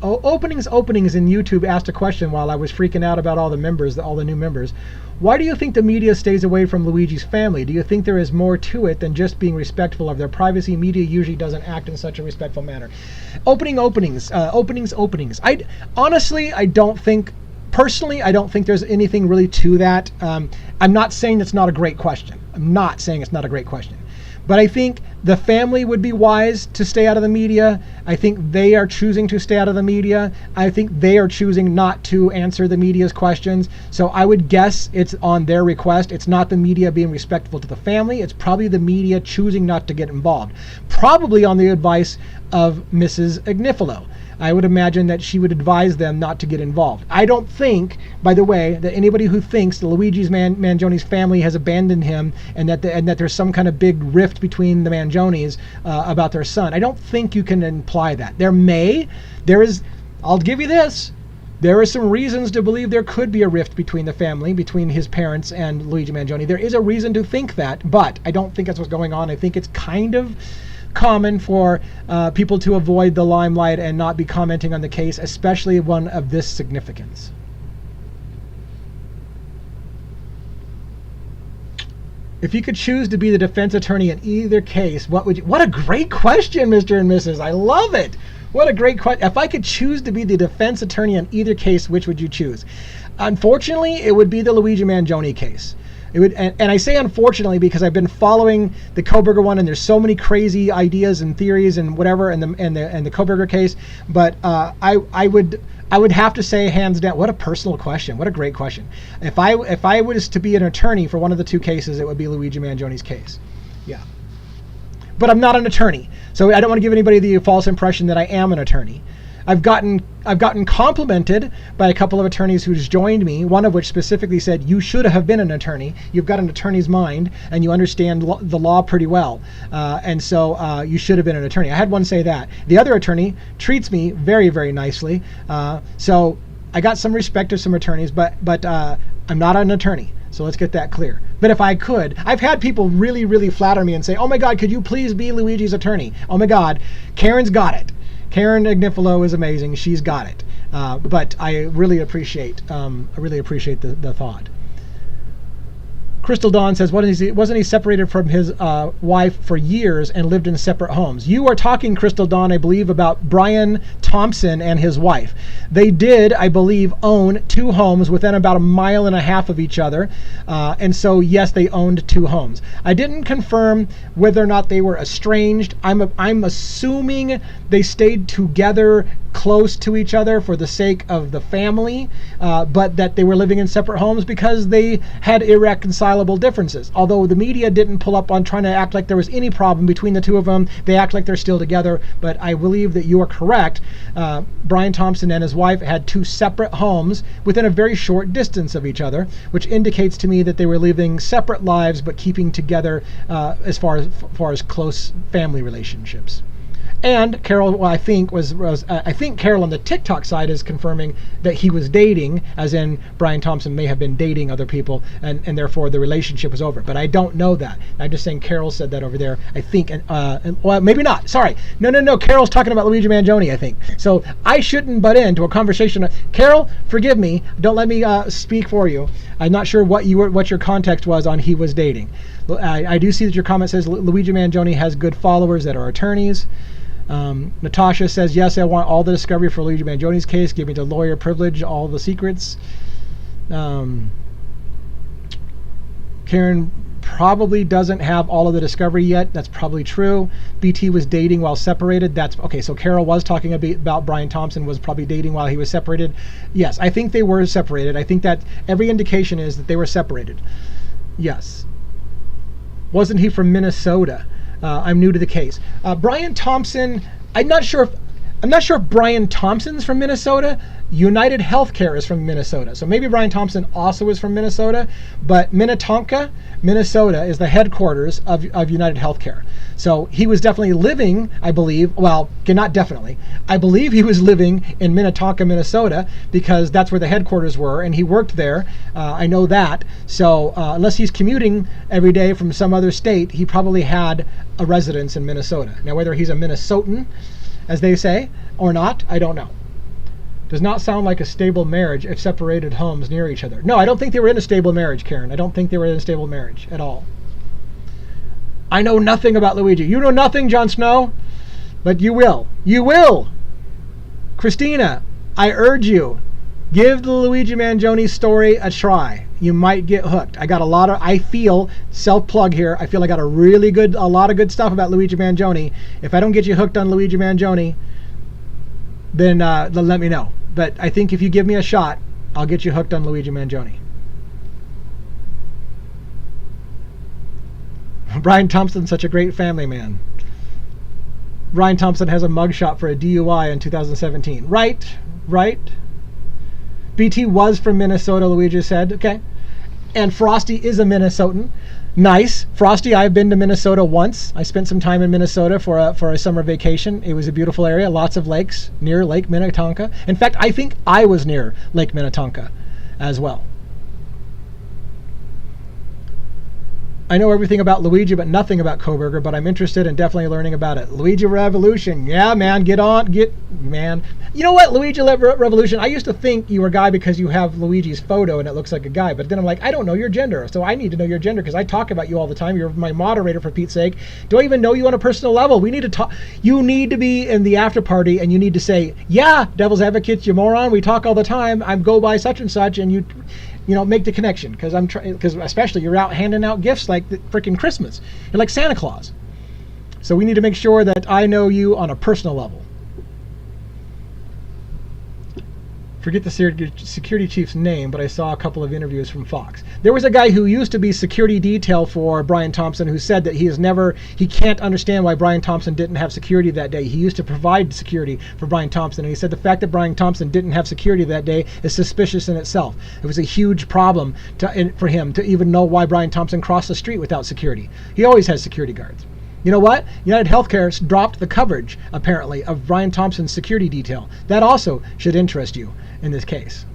Oh, openings in YouTube asked a question while I was freaking out about all the new members. Why do you think the media stays away from Luigi's family? Do you think there is more to it than just being respectful of their privacy? Media usually doesn't act in such a respectful manner. Openings. Honestly, I don't think there's anything really to that. I'm not saying it's not a great question. But I think the family would be wise to stay out of the media. I think they are choosing to stay out of the media. I think they are choosing not to answer the media's questions. So I would guess it's on their request. It's not the media being respectful to the family. It's probably the media choosing not to get involved. Probably on the advice of Mrs. Agnifilo. I would imagine that she would advise them not to get involved. I don't think, by the way, that anybody who thinks that Luigi's Mangione's family has abandoned him and that there's some kind of big rift between the Mangiones about their son, I don't think you can imply that. I'll give you this. There are some reasons to believe there could be a rift between the family, between his parents and Luigi Mangione. There is a reason to think that, but I don't think that's what's going on. I think it's kind of common for people to avoid the limelight and not be commenting on the case, especially one of this significance. If you could choose to be the defense attorney in either case, what would you? What a great question, Mr. and Mrs. I love it. What a great question. If I could choose to be the defense attorney in either case, which would you choose? Unfortunately, it would be the Luigi Mangione case. It would, and I say unfortunately because I've been following the Kohberger one, and there's so many crazy ideas and theories and whatever, and the Kohberger case. But I would have to say hands down. What a personal question. What a great question. If I was to be an attorney for one of the two cases, it would be Luigi Mangione's case. Yeah. But I'm not an attorney, so I don't want to give anybody the false impression that I am an attorney. I've gotten complimented by a couple of attorneys who's joined me, one of which specifically said, you should have been an attorney. You've got an attorney's mind and you understand the law pretty well. And so you should have been an attorney. I had one say that. The other attorney treats me very, very nicely. So I got some respect of some attorneys, but I'm not an attorney. So let's get that clear. But if I could, I've had people really, really flatter me and say, oh my God, could you please be Luigi's attorney? Oh my God, Karen's got it. Karen Ignifilo is amazing. She's got it. But I really appreciate the thought. Crystal Dawn says, wasn't he separated from his wife for years and lived in separate homes? You are talking, Crystal Dawn, I believe, about Brian Thompson and his wife. They did, I believe, own two homes within about 1.5 miles of each other. And so, yes, they owned two homes. I didn't confirm whether or not they were estranged. I'm assuming they stayed together close to each other for the sake of the family, but that they were living in separate homes because they had irreconcilable differences. Although the media didn't pull up on trying to act like there was any problem between the two of them, they act like they're still together. But I believe that you are correct. Brian Thompson and his wife had two separate homes within a very short distance of each other, which indicates to me that they were living separate lives but keeping together as far as close family relationships. And Carol, well, I think Carol on the TikTok side is confirming that he was dating, as in Brian Thompson may have been dating other people, and therefore the relationship was over. But I don't know that. I'm just saying Carol said that over there. I think, well, maybe not. Sorry, no. Carol's talking about Luigi Mangione, I think. So I shouldn't butt into a conversation. Carol, forgive me. Don't let me speak for you. I'm not sure what your context was on he was dating. I do see that your comment says Luigi Mangione has good followers that are attorneys. Natasha says, yes, I want all the discovery for Luigi Mangione's case. Give me the lawyer privilege, all the secrets. Karen probably doesn't have all of the discovery yet. That's probably true. BT was dating while separated. That's okay. So Carol was talking about Brian Thompson was probably dating while he was separated. Yes, I think they were separated. I think that every indication is that they were separated. Yes. Wasn't he from Minnesota? I'm new to the case. Brian Thompson, I'm not sure if Brian Thompson's from Minnesota. United Healthcare is from Minnesota. So maybe Brian Thompson also is from Minnesota, but Minnetonka, Minnesota is the headquarters of United Healthcare. So he was definitely living, I believe, well, not definitely, I believe he was living in Minnetonka, Minnesota, because that's where the headquarters were, and he worked there. I know that. So unless he's commuting every day from some other state, he probably had a residence in Minnesota. Now, whether he's a Minnesotan, as they say, or not, I don't know. Does not sound like a stable marriage if separated homes near each other. No, I don't think they were in a stable marriage, Karen. I don't think they were in a stable marriage at all. I know nothing about Luigi. You know nothing, Jon Snow? But you will. You will! Christina, I urge you, give the Luigi Mangione story a try. You might get hooked. I feel, self-plug here, I feel I got a lot of good stuff about Luigi Mangione. If I don't get you hooked on Luigi Mangione, then let me know. But I think if you give me a shot, I'll get you hooked on Luigi Mangione. Brian Thompson's such a great family man. Brian Thompson has a mugshot for a DUI in 2017. Right. BT was from Minnesota, Luigi said. Okay. And Frosty is a Minnesotan. Nice. Frosty, I've been to Minnesota once. I spent some time in Minnesota for a summer vacation. It was a beautiful area, lots of lakes near Lake Minnetonka. In fact, I think I was near Lake Minnetonka as well. I know everything about Luigi, but nothing about Kohberger, but I'm interested in definitely learning about it. Luigi Revolution. Yeah, man, man. You know what, Luigi Revolution, I used to think you were a guy because you have Luigi's photo and it looks like a guy, but then I'm like, I don't know your gender, so I need to know your gender because I talk about you all the time. You're my moderator, for Pete's sake. Do I even know you on a personal level? We need to talk. You need to be in the after party and you need to say, yeah, Devil's Advocates, you moron, we talk all the time. I go by such and such, and you know, make the connection, because especially you're out handing out gifts like the freaking Christmas. You're like Santa Claus. So we need to make sure that I know you on a personal level. Forget the security chief's name, but I saw a couple of interviews from Fox. There was a guy who used to be security detail for Brian Thompson who said that he can't understand why Brian Thompson didn't have security that day. He used to provide security for Brian Thompson, and he said the fact that Brian Thompson didn't have security that day is suspicious in itself. It was a huge problem for him to even know why Brian Thompson crossed the street without security. He always has security guards. You know what? United Healthcare dropped the coverage, apparently, of Brian Thompson's security detail. That also should interest you in this case.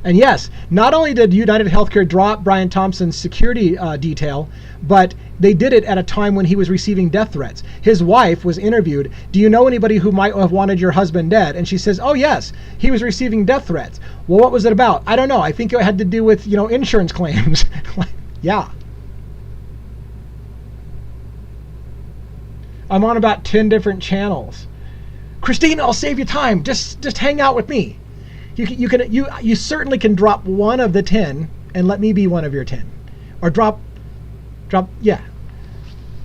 And yes, not only did United Healthcare drop Brian Thompson's security detail, but they did it at a time when he was receiving death threats. His wife was interviewed. Do you know anybody who might have wanted your husband dead? And she says, oh yes, he was receiving death threats. Well, what was it about? I don't know. I think it had to do with, insurance claims. Yeah. I'm on about 10 different channels. Christine, I'll save you time. Just hang out with me. You certainly can drop one of the 10 and let me be one of your 10. Or drop, yeah.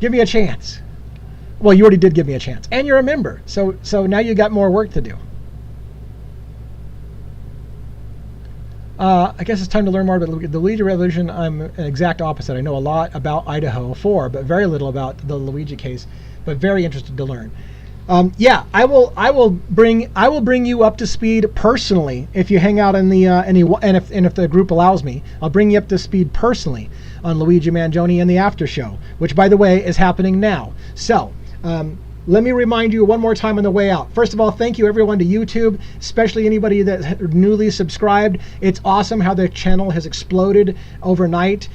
Give me a chance. Well, you already did give me a chance. And you're a member. So now you got more work to do. I guess it's time to learn more about the Luigi Revolution. I'm an exact opposite. I know a lot about Idaho 4, but very little about the Luigi case. But very interested to learn. Yeah, I will bring you up to speed personally if you hang out in the and if the group allows me. I'll bring you up to speed personally on Luigi Mangione and the after show, which by the way is happening now. So. Let me remind you one more time on the way out. First of all, thank you everyone to YouTube, especially anybody that newly subscribed. It's awesome how the channel has exploded overnight.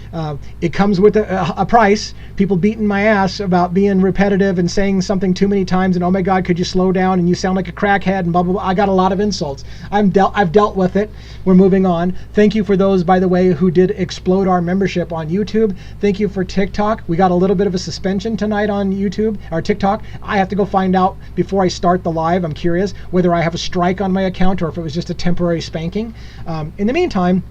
It comes with a price. People beating my ass about being repetitive and saying something too many times and oh my God, could you slow down and you sound like a crackhead and blah, blah, blah. I got a lot of insults. I've dealt with it. We're moving on. Thank you for those, by the way, who did explode our membership on YouTube. Thank you for TikTok. We got a little bit of a suspension tonight on YouTube or TikTok. I have to go find out before I start the live. I'm curious whether I have a strike on my account or if it was just a temporary spanking. In the meantime,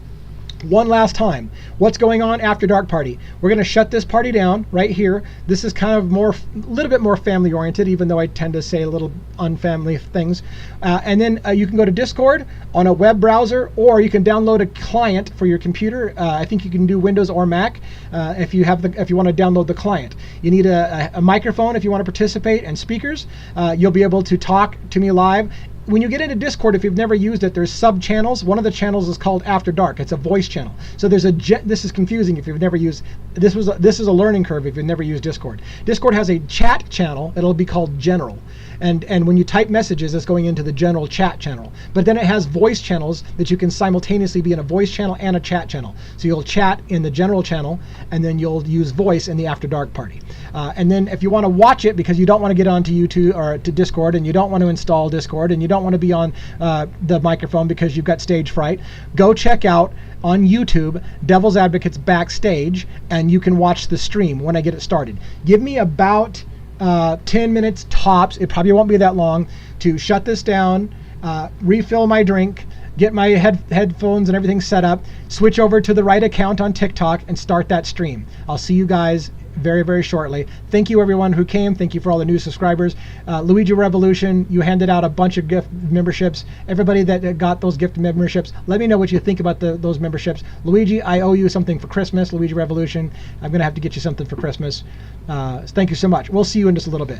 one last time, what's going on after dark party? We're going to shut this party down right here. This is kind of a little bit more family oriented, even though I tend to say a little unfamily things. And then you can go to Discord on a web browser, or you can download a client for your computer. I think you can do Windows or Mac if you want to download the client. You need a microphone if you want to participate, and speakers. You'll be able to talk to me live. When you get into Discord, if you've never used it, there's sub channels. One of the channels is called After Dark. It's a voice channel. So there's this is confusing if you've never used. This is a learning curve if you've never used Discord. Discord has a chat channel. It'll be called General. And when you type messages, it's going into the general chat channel. But then it has voice channels that you can simultaneously be in a voice channel and a chat channel. So you'll chat in the general channel, and then you'll use voice in the After Dark party. And then if you want to watch it because you don't want to get onto YouTube or to Discord, and you don't want to install Discord, and you don't want to be on the microphone because you've got stage fright, go check out on YouTube Devil's Advocates Backstage, and you can watch the stream when I get it started. Give me about 10 minutes tops. It probably won't be that long to shut this down, refill my drink, get my headphones and everything set up, switch over to the right account on TikTok, and start that stream. I'll see you guys very, very shortly. Thank you everyone who came. Thank you for all the new subscribers. Luigi Revolution, you handed out a bunch of gift memberships. Everybody that got those gift memberships, let me know what you think about those memberships. Luigi, I owe you something for Christmas. Luigi Revolution, I'm going to have to get you something for Christmas. Thank you so much. We'll see you in just a little bit.